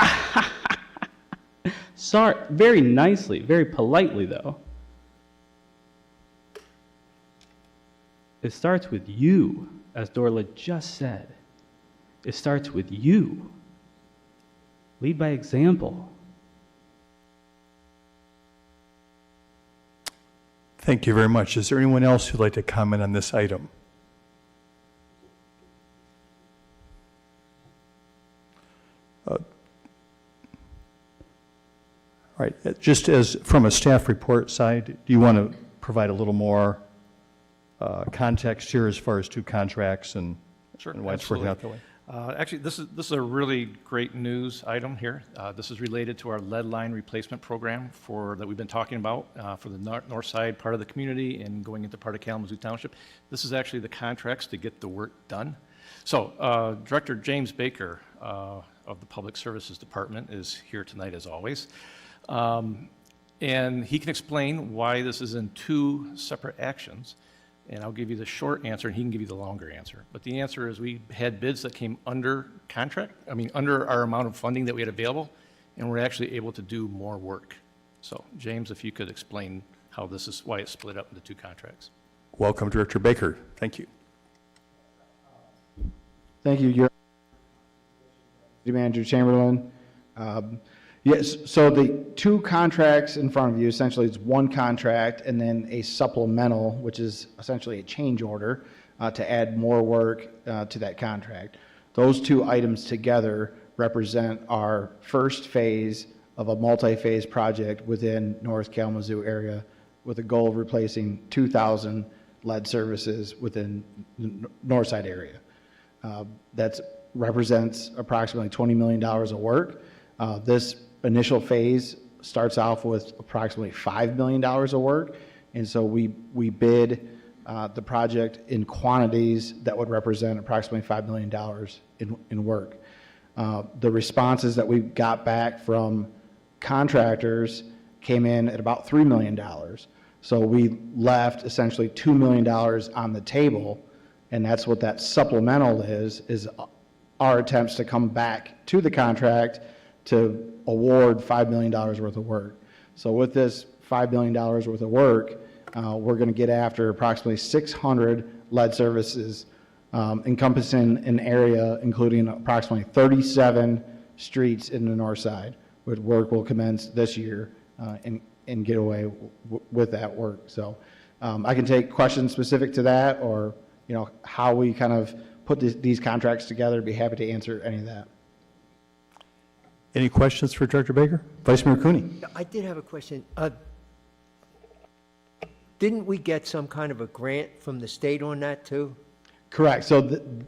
Sorry, very nicely, very politely though. It starts with you, as Dorla just said. It starts with you. Lead by example. Thank you very much. Is there anyone else who'd like to comment on this item? All right, just as from a staff report side, do you want to provide a little more context here as far as two contracts and, Sure, and why it's working out that way? Actually, this is a really great news item here. This is related to our lead line replacement program that we've been talking about for the north side part of the community and going into part of Kalamazoo Township. This is actually the contracts to get the work done. So Director James Baker of the Public Services Department is here tonight as always. And he can explain why this is in two separate actions. And I'll give you the short answer, and he can give you the longer answer. But the answer is we had bids that came under contract, under our amount of funding that we had available, and we're actually able to do more work. So, James, if you could explain how this is, why it's split up into two contracts. Welcome, Director Baker. Thank you. Thank you, Your City Manager Chamberlain. Yes, so the two contracts in front of you, essentially it's one contract and then a supplemental, which is essentially a change order to add more work to that contract. Those two items together represent our first phase of a multi-phase project within North Kalamazoo area with a goal of replacing 2,000 lead services within the north side area. That's represents approximately $20 million of work. This initial phase starts off with approximately $5 million of work, and so we bid the project in quantities that would represent approximately $5 million in work. The responses that we got back from contractors came in at about $3 million. So we left essentially $2 million on the table, and that's what that supplemental is our attempts to come back to the contract to award $5 million worth of work. So with this $5 million worth of work, we're going to get after approximately 600 lead services, encompassing an area including approximately 37 streets in the north side, which work will commence this year and get away with that work. So I can take questions specific to that, or how we kind of put these contracts together. Be happy to answer any of that. Any questions for Director Baker? Vice Mayor Cooney? I did have a question. Didn't we get some kind of a grant from the state on that too? Correct. So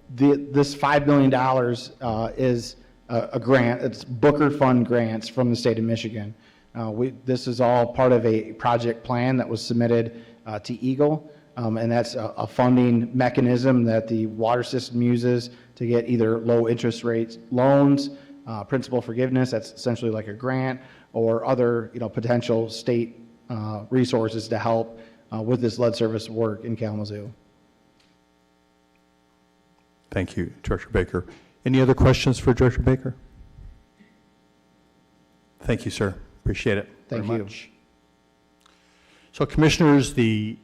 this $5 million is a grant. It's Booker Fund grants from the state of Michigan. This is all part of a project plan that was submitted to Eagle, and that's a funding mechanism that the water system uses to get either low interest rates loans, principal forgiveness, that's essentially like a grant, or other potential state resources to help with this lead service work in Kalamazoo. Thank you, Director Baker. Any other questions for Director Baker? Thank you, sir. Appreciate it. Thank very you. much. So, Commissioners, the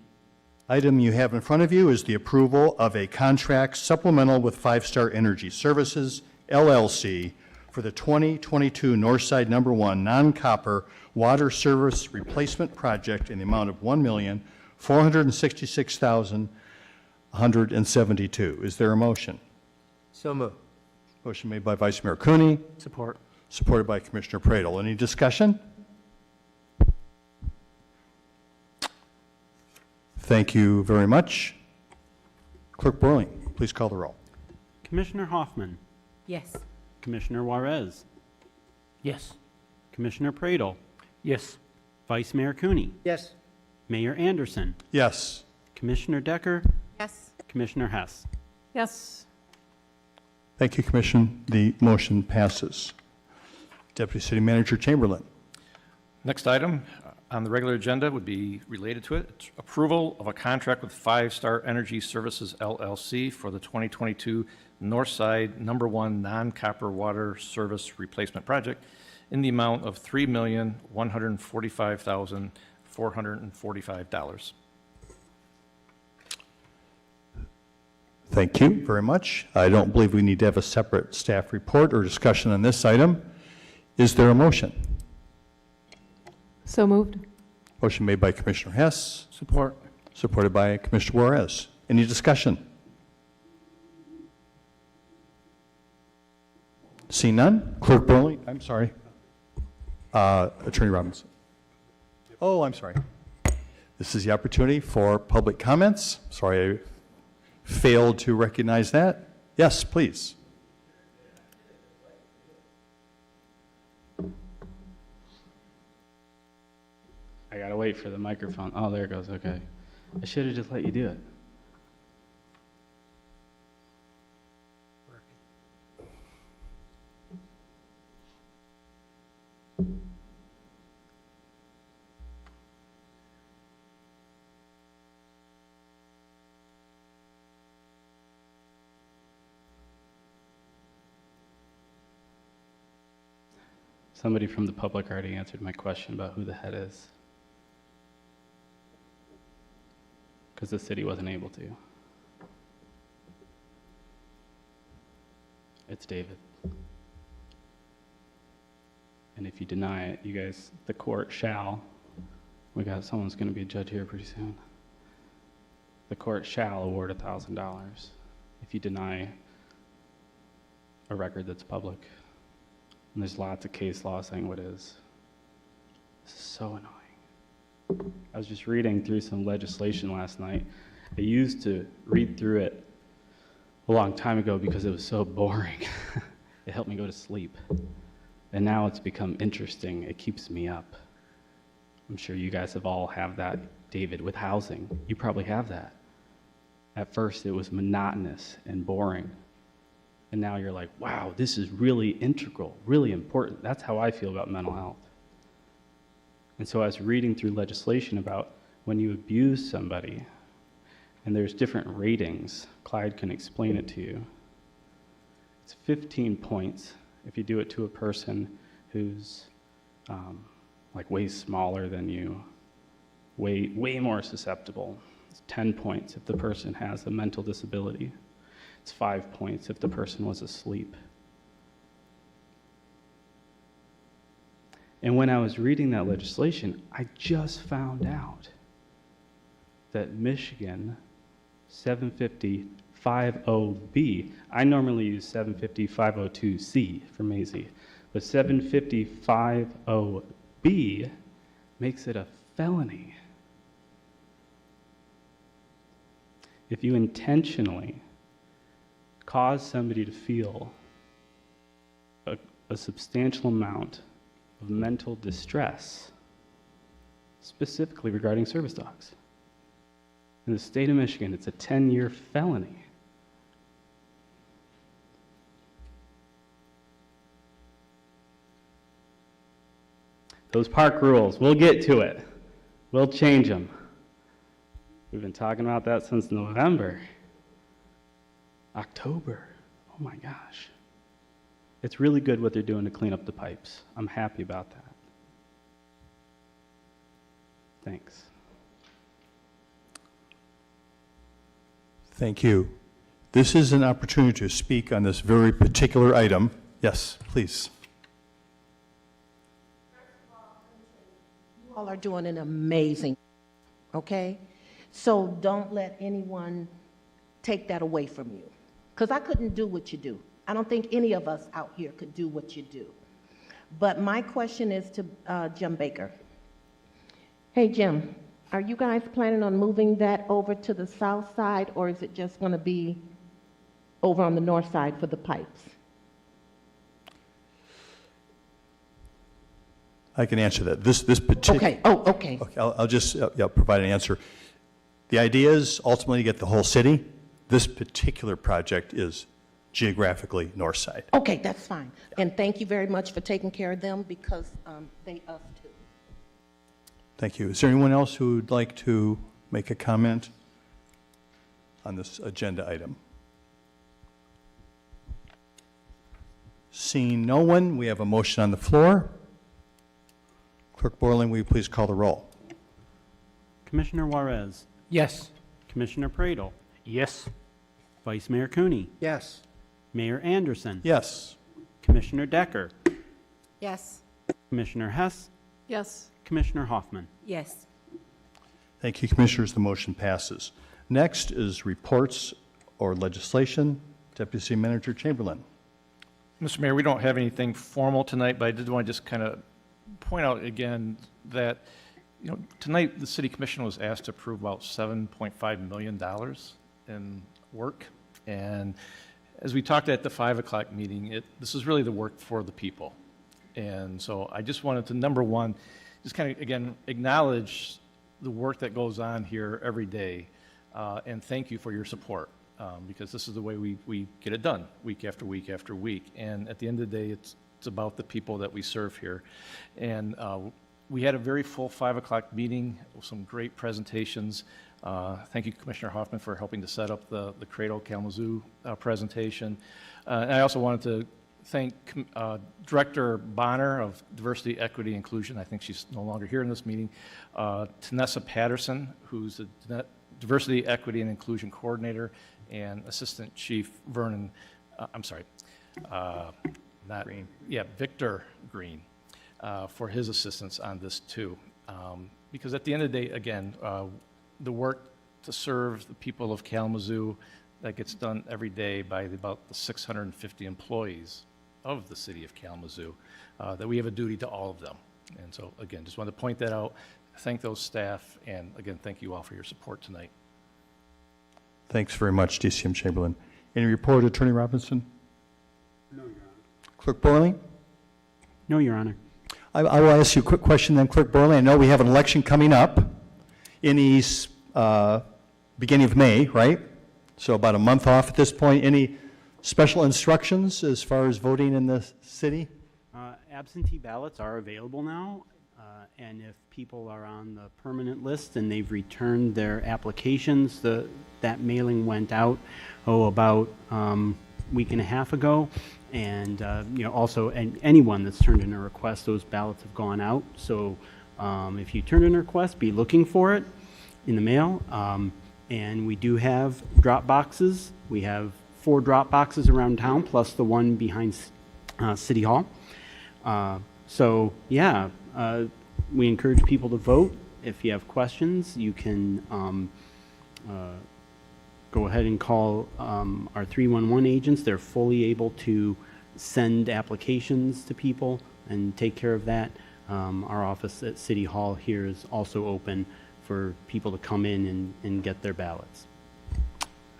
item you have in front of you is the approval of a contract supplemental with 5 Star Energy Services, LLC, for the 2022 Northside No. 1 non-copper water service replacement project in the amount of $1,466,172. Is there a motion? So moved. Motion made by Vice Mayor Cooney, Support. supported by Commissioner Pradel. Any discussion? Thank you very much. Clerk Borling, please call the roll. Commissioner Hoffman, Yes. Commissioner Juarez, Yes. Commissioner Pradel, Yes. Vice Mayor Cooney, Yes. Mayor Anderson, Yes. Commissioner Decker, Yes. Commissioner Hess. Yes. Thank you, Commission. The motion passes. Deputy City Manager Chamberlain. Next item on the regular agenda would be related to it. It's approval of a contract with 5 Star Energy Services, LLC for the 2022 Northside No. 1 non-copper water service replacement project in the amount of $3,145,445. Thank you very much. I don't believe we need to have a separate staff report or discussion on this item. Is there a motion? So moved. Motion made by Commissioner Hess, Support. supported by Commissioner Juarez. Any discussion? See none? Clerk Borling, I'm sorry. Attorney Robinson. Oh, I'm sorry. This is the opportunity for public comments. Sorry, I failed to recognize that. Yes, please. I gotta wait for the microphone. Oh, there it goes. Okay. I should have just let you do it. Somebody from the public already answered my question about who the head is. Because the city wasn't able to. It's David. And if you deny it, you guys, the court shall, someone's going to be a judge here pretty soon. The court shall award $1,000 if you deny a record that's public. And there's lots of case law saying what is. This is so annoying. I was just reading through some legislation last night. I used to read through it a long time ago because it was so boring. It helped me go to sleep. And now it's become interesting. It keeps me up. I'm sure you guys have all have that, David, with housing. You probably have that. At first it was monotonous and boring. And now you're like, wow, this is really integral, really important. That's how I feel about mental health. And so I was reading through legislation about when you abuse somebody, and there's different ratings. Clyde can explain it to you. It's 15 points if you do it to a person who's like way smaller than you, way more susceptible. It's 10 points if the person has a mental disability. It's 5 points if the person was asleep. And when I was reading that legislation, I just found out that Michigan 750-50B, I normally use 750-502C for Maisie, but 750-50B makes it a felony. If you intentionally cause somebody to feel a substantial amount of mental distress, specifically regarding service dogs. In the state of Michigan, it's a 10-year felony. Those park rules, we'll get to it. We'll change them. We've been talking about that since November. October. Oh my gosh. It's really good what they're doing to clean up the pipes. I'm happy about that. Thanks. Thank you. This is an opportunity to speak on this very particular item. Yes, please. You all are doing an amazing, okay? So don't let anyone take that away from you. Because I couldn't do what you do. I don't think any of us out here could do what you do. But my question is to Jim Baker. Hey, Jim, are you guys planning on moving that over to the south side, or is it just going to be over on the north side for the pipes? I can answer that. This particular. Okay. Oh, okay. Okay, I'll just provide an answer. The idea is ultimately to get the whole city. This particular project is geographically north side. Okay, that's fine. And thank you very much for taking care of them, because they us too. Thank you. Is there anyone else who would like to make a comment on this agenda item? Seeing no one, we have a motion on the floor. Clerk Borling, will you please call the roll? Commissioner Juarez. Yes. Commissioner Pradle. Yes. Vice Mayor Cooney. Yes. Mayor Anderson. Yes. Commissioner Decker. Yes. Commissioner Hess. Yes. Commissioner Hoffman. Yes. Thank you, Commissioners. The motion passes. Next is reports or legislation. Deputy City Manager Chamberlain. Mr. Mayor, we don't have anything formal tonight, but I did want to just kind of point out again that, you know, tonight the City Commission was asked to approve about $7.5 million in work. And as we talked at the 5 o'clock meeting, this is really the work for the people. And so I just wanted to, number one, just kind of, again, acknowledge the work that goes on here every day, and thank you for your support, because this is the way we get it done, week after week after week. And at the end of the day, it's about the people that we serve here. And we had a very full 5 o'clock meeting with some great presentations. Thank you, Commissioner Hoffman, for helping to set up the Cradle Kalamazoo presentation. And I also wanted to thank Director Bonner of Diversity, Equity, Inclusion. I think she's no longer here in this meeting. Tanessa Patterson, who's the Diversity, Equity, and Inclusion Coordinator, and Assistant Chief Vernon, Green. Yeah, Victor Green, for his assistance on this too. Because at the end of the day, again, the work to serve the people of Kalamazoo that gets done every day by about the 650 employees of the city of Kalamazoo, that we have a duty to all of them. And so, again, just wanted to point that out, thank those staff, and again, thank you all for your support tonight. Thanks very much, DCM Chamberlain. Any report, Attorney Robinson? No, Your Honor. Clerk Borling? No, Your Honor. I will ask you a quick question then, Clerk Borling. I know we have an election coming up in the beginning of May, right? So about a month off at this point. Any special instructions as far as voting in the city? Absentee ballots are available now, and if people are on the permanent list and they've returned their applications, that mailing went out, about week and a half ago. And, also, anyone that's turned in a request, those ballots have gone out. So if you turn in a request, be looking for it in the mail. And we do have drop boxes. We have 4 drop boxes around town, plus the one behind City Hall. We encourage people to vote. If you have questions, you can go ahead and call our 311 agents. They're fully able to send applications to people and take care of that. Our office at City Hall here is also open for people to come in and get their ballots.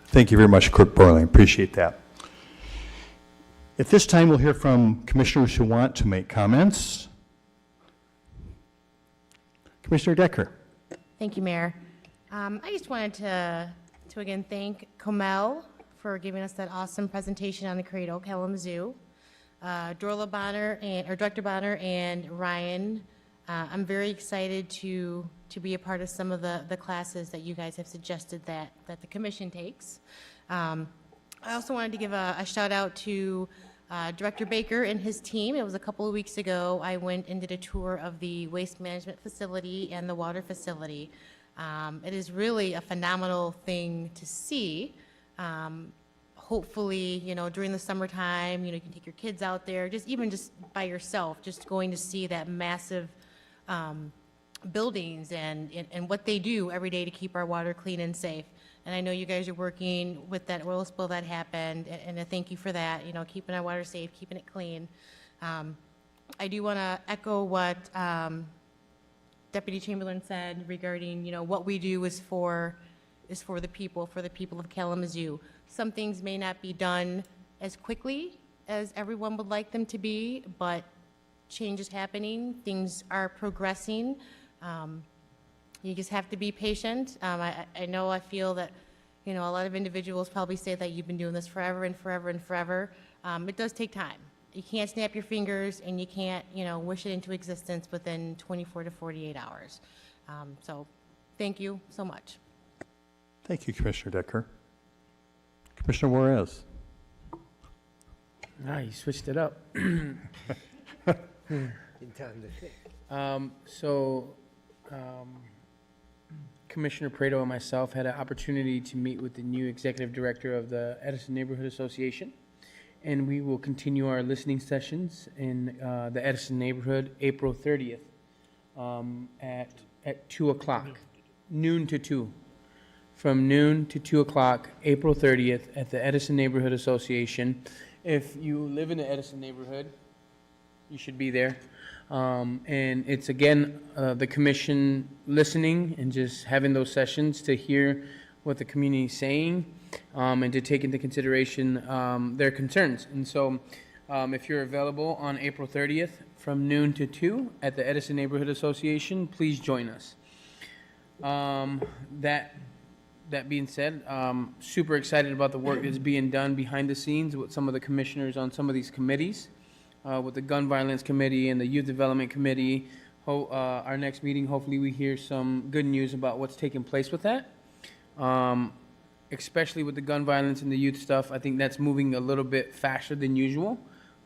Thank you very much, Clerk Borling. Appreciate that. At this time, we'll hear from commissioners who want to make comments. Commissioner Decker. Thank you, Mayor. I just wanted to again thank Comel for giving us that awesome presentation on the Cradle, Kalamazoo. Director Bonner and Ryan, I'm very excited to be a part of some of the classes that you guys have suggested that the commission takes. I also wanted to give a shout out to Director Baker and his team. It was a couple of weeks ago. I went and did a tour of the waste management facility and the water facility. It is really a phenomenal thing to see. Hopefully, during the summertime, you can take your kids out there, just by yourself, just going to see that massive buildings and what they do every day to keep our water clean and safe. And I know you guys are working with that oil spill that happened, and I thank you for that, keeping our water safe, keeping it clean. I do want to echo what Deputy Chamberlain said regarding, what we do is for the people of Kalamazoo. Some things may not be done as quickly as everyone would like them to be, but change is happening, things are progressing. You just have to be patient. I feel that, a lot of individuals probably say that you've been doing this forever and forever and forever. It does take time. You can't snap your fingers and you can't, wish it into existence within 24 to 48 hours. So thank you so much. Thank you, Commissioner Decker. Commissioner Juarez. You switched it up. In time to think. Commissioner Prado and myself had an opportunity to meet with the new executive director of the Edison Neighborhood Association, and we will continue our listening sessions in the Edison neighborhood April 30th at 2 o'clock, noon to 2. From noon to 2 o'clock, April 30th at the Edison Neighborhood Association. If you live in the Edison neighborhood, you should be there. And it's, again, the commission listening and just having those sessions to hear what the community is saying and to take into consideration their concerns. And so if you're available on April 30th from noon to 2 at the Edison Neighborhood Association, please join us. That being said, super excited about the work that's being done behind the scenes with some of the commissioners on some of these committees. With the Gun Violence Committee and the Youth Development Committee. Our next meeting, hopefully we hear some good news about what's taking place with that. Especially with the gun violence and the youth stuff, I think that's moving a little bit faster than usual.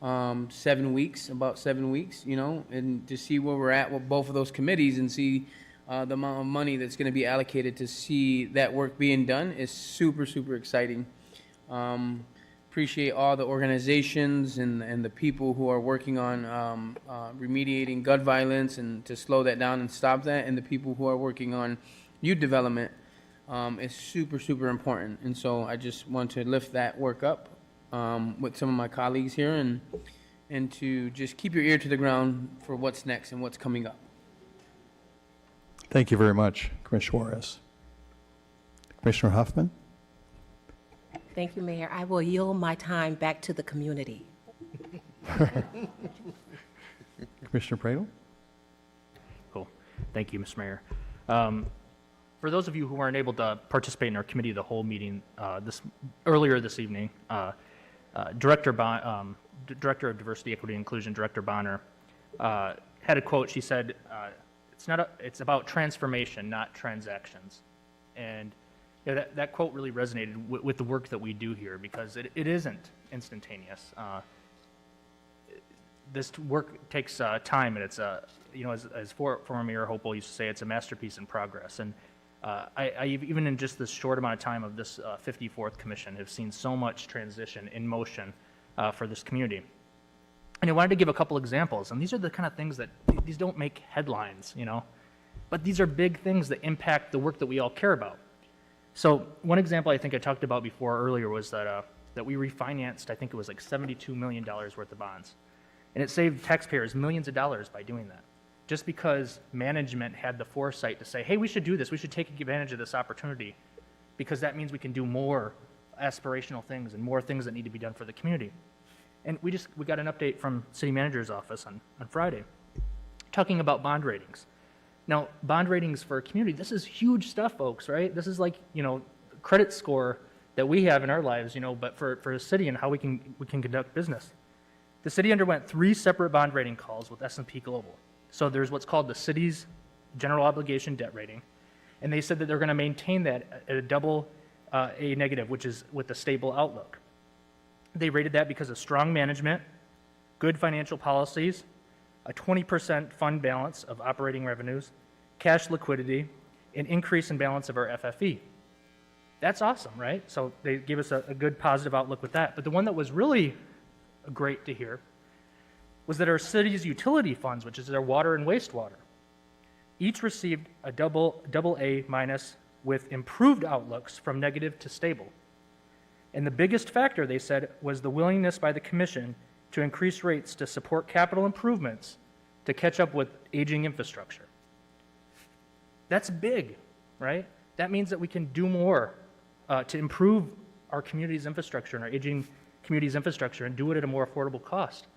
7 weeks, about 7 weeks, and to see where we're at with both of those committees and see the amount of money that's going to be allocated to see that work being done is super, super exciting. Appreciate all the organizations and the people who are working on remediating gun violence and to slow that down and stop that, and the people who are working on youth development is super, super important. And so I just want to lift that work up with some of my colleagues here and to just keep your ear to the ground for what's next and what's coming up. Thank you very much, Commissioner Juarez. Commissioner Huffman? Thank you, Mayor. I will yield my time back to the community. Commissioner Pradel? Cool. Thank you, Mr. Mayor. For those of you who weren't able to participate in our committee of the whole meeting earlier this evening, Director of Diversity, Equity, and Inclusion, Director Bonner, had a quote. She said, "It's about transformation, not transactions." And you know, that quote really resonated with the work that we do here, because it isn't instantaneous. This work takes time, and it's you know, as former Mayor Hopewell used to say, it's a masterpiece in progress. And I even in just this short amount of time of this 54th commission have seen so much transition in motion for this community. And I wanted to give a couple examples, and these are the kind of things that, these don't make headlines, you know, but these are big things that impact the work that we all care about. So one example I think I talked about before earlier was that, that we refinanced, I think it was like $72 million worth of bonds. And it saved taxpayers millions of dollars by doing that, just because management had the foresight to say, hey, we should do this. We should take advantage of this opportunity, because that means we can do more aspirational things and more things that need to be done for the community. And we got an update from City Manager's office on Friday talking about bond ratings. Now, bond ratings for a community, this is huge stuff, folks, right? This is like, you know, credit score that we have in our lives, you know, but for a city and how we can conduct business. The city underwent 3 separate bond rating calls with S&P Global. So there's what's called the city's general obligation debt rating, and they said that they're going to maintain that at a double A negative, which is with a stable outlook. They rated that because of strong management, good financial policies, a 20% fund balance of operating revenues, cash liquidity, an increase in balance of our FFE. That's awesome, right? So they gave us a good positive outlook with that. But the one that was really great to hear was that our city's utility funds, which is their water and wastewater, each received a double A minus with improved outlooks from negative to stable. And the biggest factor, they said, was the willingness by the commission to increase rates to support capital improvements to catch up with aging infrastructure. That's big, right? That means that we can do more to improve our community's infrastructure and our aging community's infrastructure and do it at a more affordable cost.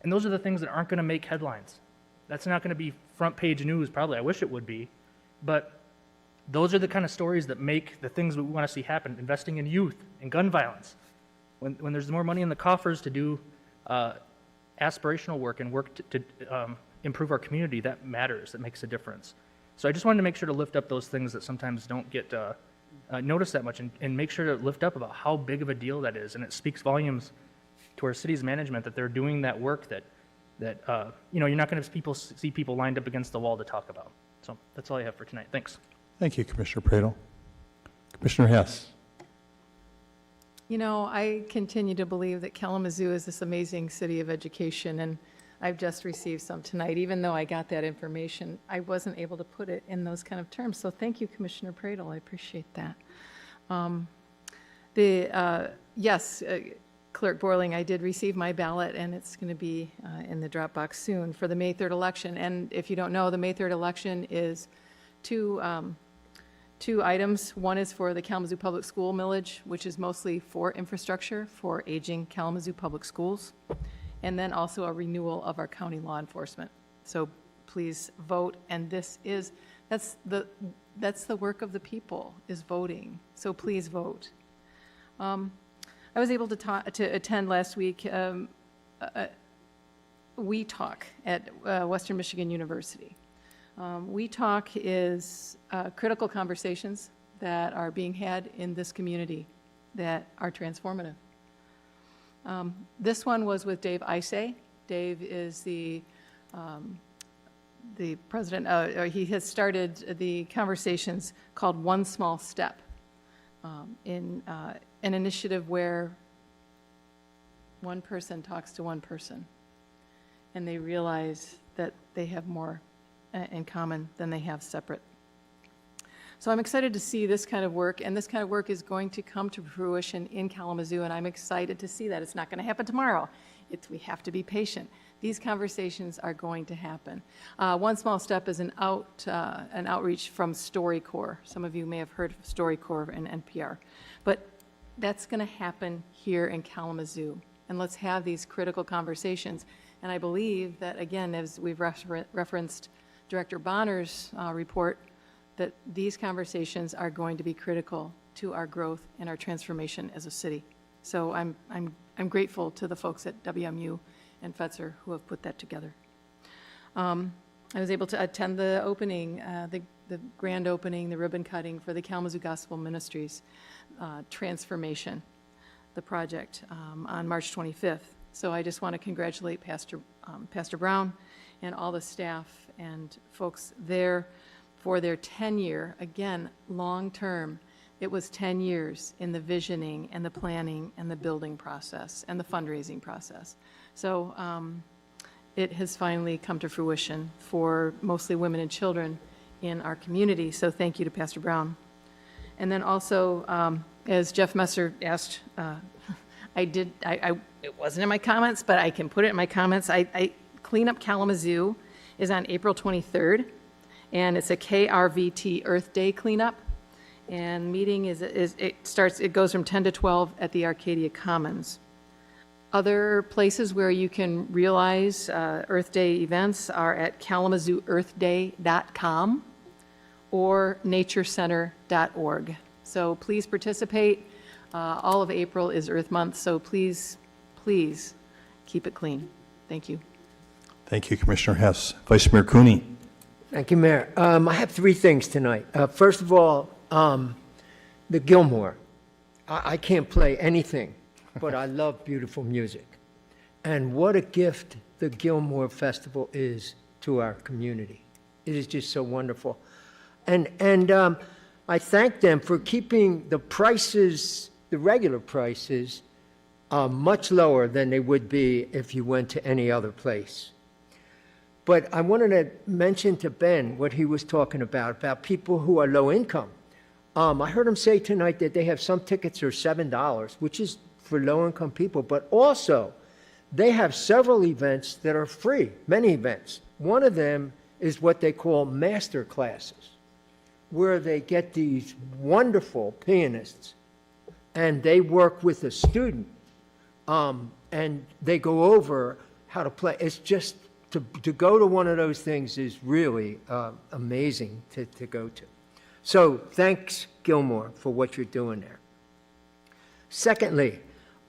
And those are the things that aren't going to make headlines. That's not going to be front page news, probably. I wish it would be. But those are the kind of stories that make the things we want to see happen, investing in youth and gun violence. When there's more money in the coffers to do aspirational work and work to improve our community, that matters, that makes a difference. So I just wanted to make sure to lift up those things that sometimes don't get noticed that much, and make sure to lift up about how big of a deal that is. And it speaks volumes to our city's management that they're doing that work that you know, you're not going to see people lined up against the wall to talk about. So that's all I have for tonight. Thanks. Thank you, Commissioner Pradel. Commissioner Hess. You know, I continue to believe that Kalamazoo is this amazing city of education, and I've just received some tonight. Even though I got that information, I wasn't able to put it in those kind of terms. So thank you, Commissioner Pradel. I appreciate that. Yes, Clerk Borling, I did receive my ballot, and it's going to be in the Dropbox soon for the May 3rd election. And if you don't know, the May 3rd election is two items. One is for the Kalamazoo Public School millage, which is mostly for infrastructure for aging Kalamazoo Public Schools, and then also a renewal of our county law enforcement. So please vote, and that's the work of the people, is voting. So please vote. I was able to attend last week We Talk at Western Michigan University. We Talk is critical conversations that are being had in this community that are transformative. This one was with Dave Isay. Dave is the president. He has started the conversations called One Small Step, in an initiative where one person talks to one person, and they realize that they have more in common than they have separate. So I'm excited to see this kind of work, and this kind of work is going to come to fruition in Kalamazoo, and I'm excited to see that. It's not going to happen tomorrow. We have to be patient. These conversations are going to happen. One Small Step is an outreach from StoryCorps. Some of you may have heard of StoryCorps and NPR. But That's going to happen here in Kalamazoo. And let's have these critical conversations. And I believe that, again, as we've referenced Director Bonner's report, that these conversations are going to be critical to our growth and our transformation as a city. So I'm grateful to the folks at WMU and Fetzer who have put that together. I was able to attend the opening, the grand opening, the ribbon cutting for the Kalamazoo Gospel Ministries transformation, the project, on March 25th. So I just want to congratulate Pastor Brown and all the staff and folks there for their tenure. Again, long-term, it was 10 years in the visioning and the planning and the building process and the fundraising process. So it has finally come to fruition for mostly women and children in our community. So thank you to Pastor Brown. And then also, as Jeff Messer asked, it wasn't in my comments, but I can put it in my comments. Clean Up Kalamazoo is on April 23rd, and it's a KRVT Earth Day cleanup. And meeting it goes from 10 to 12 at the Arcadia Commons. Other places where you can realize Earth Day events are at kalamazooearthday.com or naturecenter.org. So please participate. All of April is Earth Month, so please keep it clean. Thank you. Thank you, Commissioner Hess. Vice Mayor Cooney. Thank you, Mayor. I have three things tonight. First of all, the Gilmore. I can't play anything, but I love beautiful music. And what a gift the Gilmore Festival is to our community. It is just so wonderful. And I thank them for keeping the prices, the regular prices, much lower than they would be if you went to any other place. But I wanted to mention to Ben what he was talking about people who are low income. I heard him say tonight that they have some tickets are $7, which is for low-income people, but also they have several events that are free, many events. One of them is what they call master classes, where they get these wonderful pianists, and they work with a student, and they go over how to play. It's just, to go to one of those things is really amazing to go to. So thanks, Gilmore, for what you're doing there. Secondly,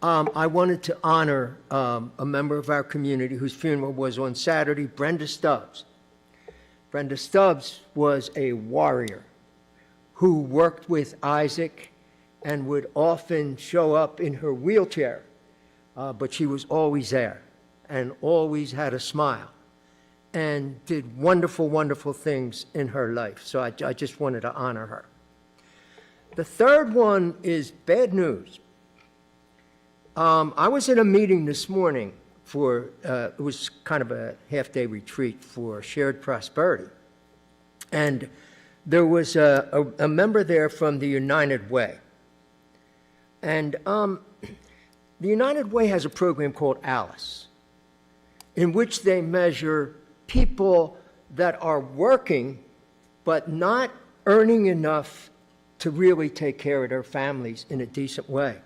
I wanted to honor a member of our community whose funeral was on Saturday, Brenda Stubbs. Brenda Stubbs was a warrior who worked with Isaac and would often show up in her wheelchair, but she was always there and always had a smile and did wonderful, wonderful things in her life. So I just wanted to honor her. The third one is bad news. I was at a meeting this morning for, it was kind of a half-day retreat for Shared Prosperity. And there was a member there from the United Way. And the United Way has a program called Alice, in which they measure people that are working but not earning enough to really take care of their families in a decent way.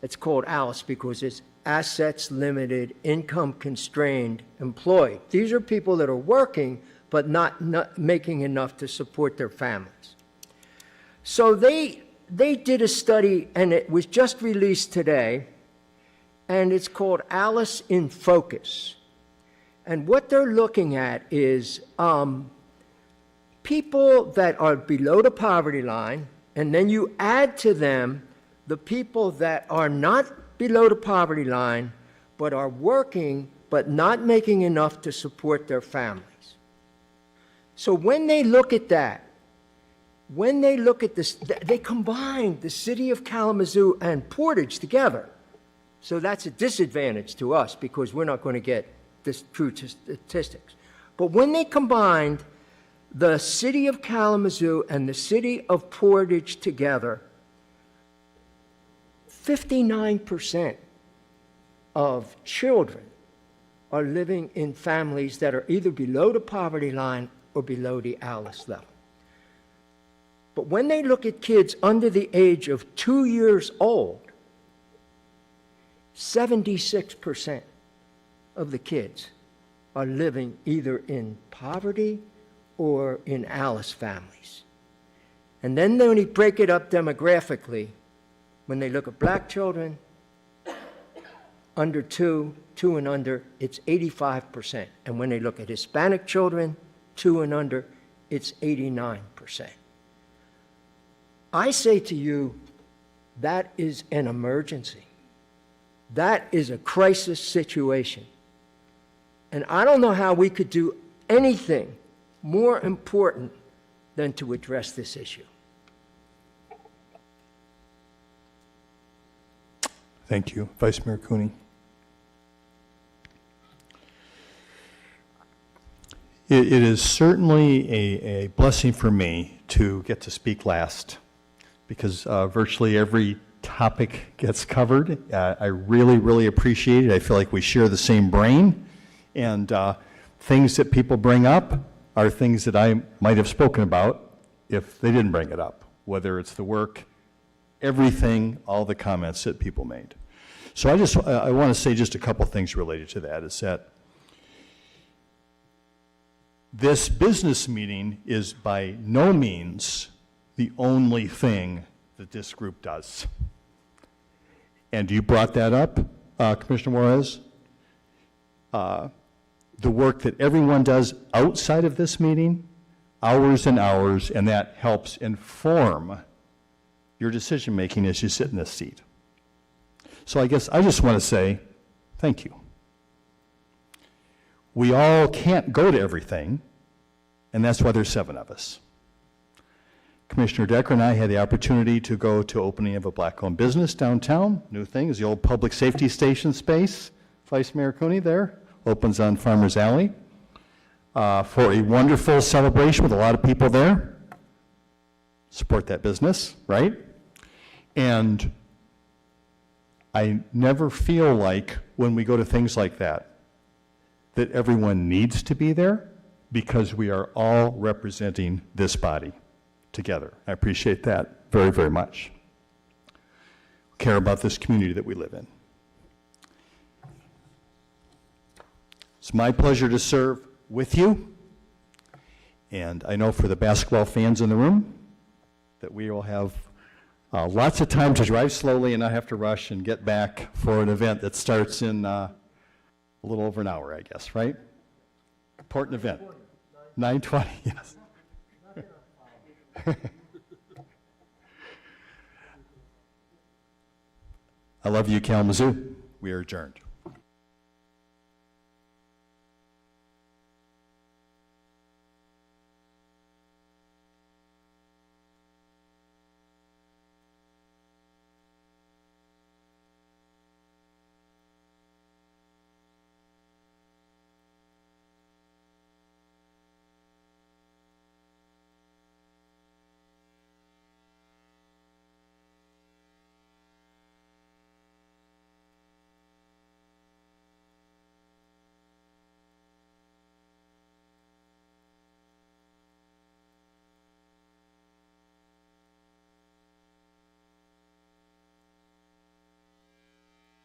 It's called Alice because it's assets limited, income constrained, employed. These are people that are working but not making enough to support their families. So they did a study, and it was just released today, and it's called Alice in Focus. And what they're looking at is people that are below the poverty line, and then you add to them the people that are not below the poverty line, but are working, but not making enough to support their families. So when they look at that, when they look at this, they combine the city of Kalamazoo and Portage together. So that's a disadvantage to us because we're not going to get this true statistics. But when they combined the city of Kalamazoo and the city of Portage together, 59% of children are living in families that are either below the poverty line or below the Alice level. But when they look at kids under the age of 2 years old, 76% of the kids are living either in poverty or in Alice families. And then when you break it up demographically, when they look at black children, under 2 and under, it's 85%. And when they look at Hispanic children, 2 and under, it's 89%. I say to you, that is an emergency. That is a crisis situation. And I don't know how we could do anything more important than to address this issue. Thank you. Vice Mayor Cooney. It is certainly a blessing for me to get to speak last, because virtually every topic gets covered. I really, really appreciate it. I feel like we share the same brain, and things that people bring up are things that I might have spoken about if they didn't bring it up, whether it's the work, everything, all the comments that people made. So I want to say just a couple things related to that, is that this business meeting is by no means the only thing that this group does. And you brought that up, Commissioner Juarez. The work that everyone does outside of this meeting, hours and hours, and that helps inform your decision-making as you sit in this seat. So I guess I just want to say thank you. We all can't go to everything, and that's why there's 7 of us. Commissioner Decker and I had the opportunity to go to opening of a black-owned business downtown. New thing is the old public safety station space. Vice Mayor Cooney there, opens on Farmers Alley for a wonderful celebration with a lot of people there. Support that business, right? And I never feel like when we go to things like that everyone needs to be there, because we are all representing this body together. I appreciate that very, very much. Care about this community that we live in. It's my pleasure to serve with you, and I know for the basketball fans in the room that we will have lots of time to drive slowly and not have to rush and get back for an event that starts in a little over an hour, I guess, right? Important event. 9:20, yes. I love you, Kalamazoo. We are adjourned.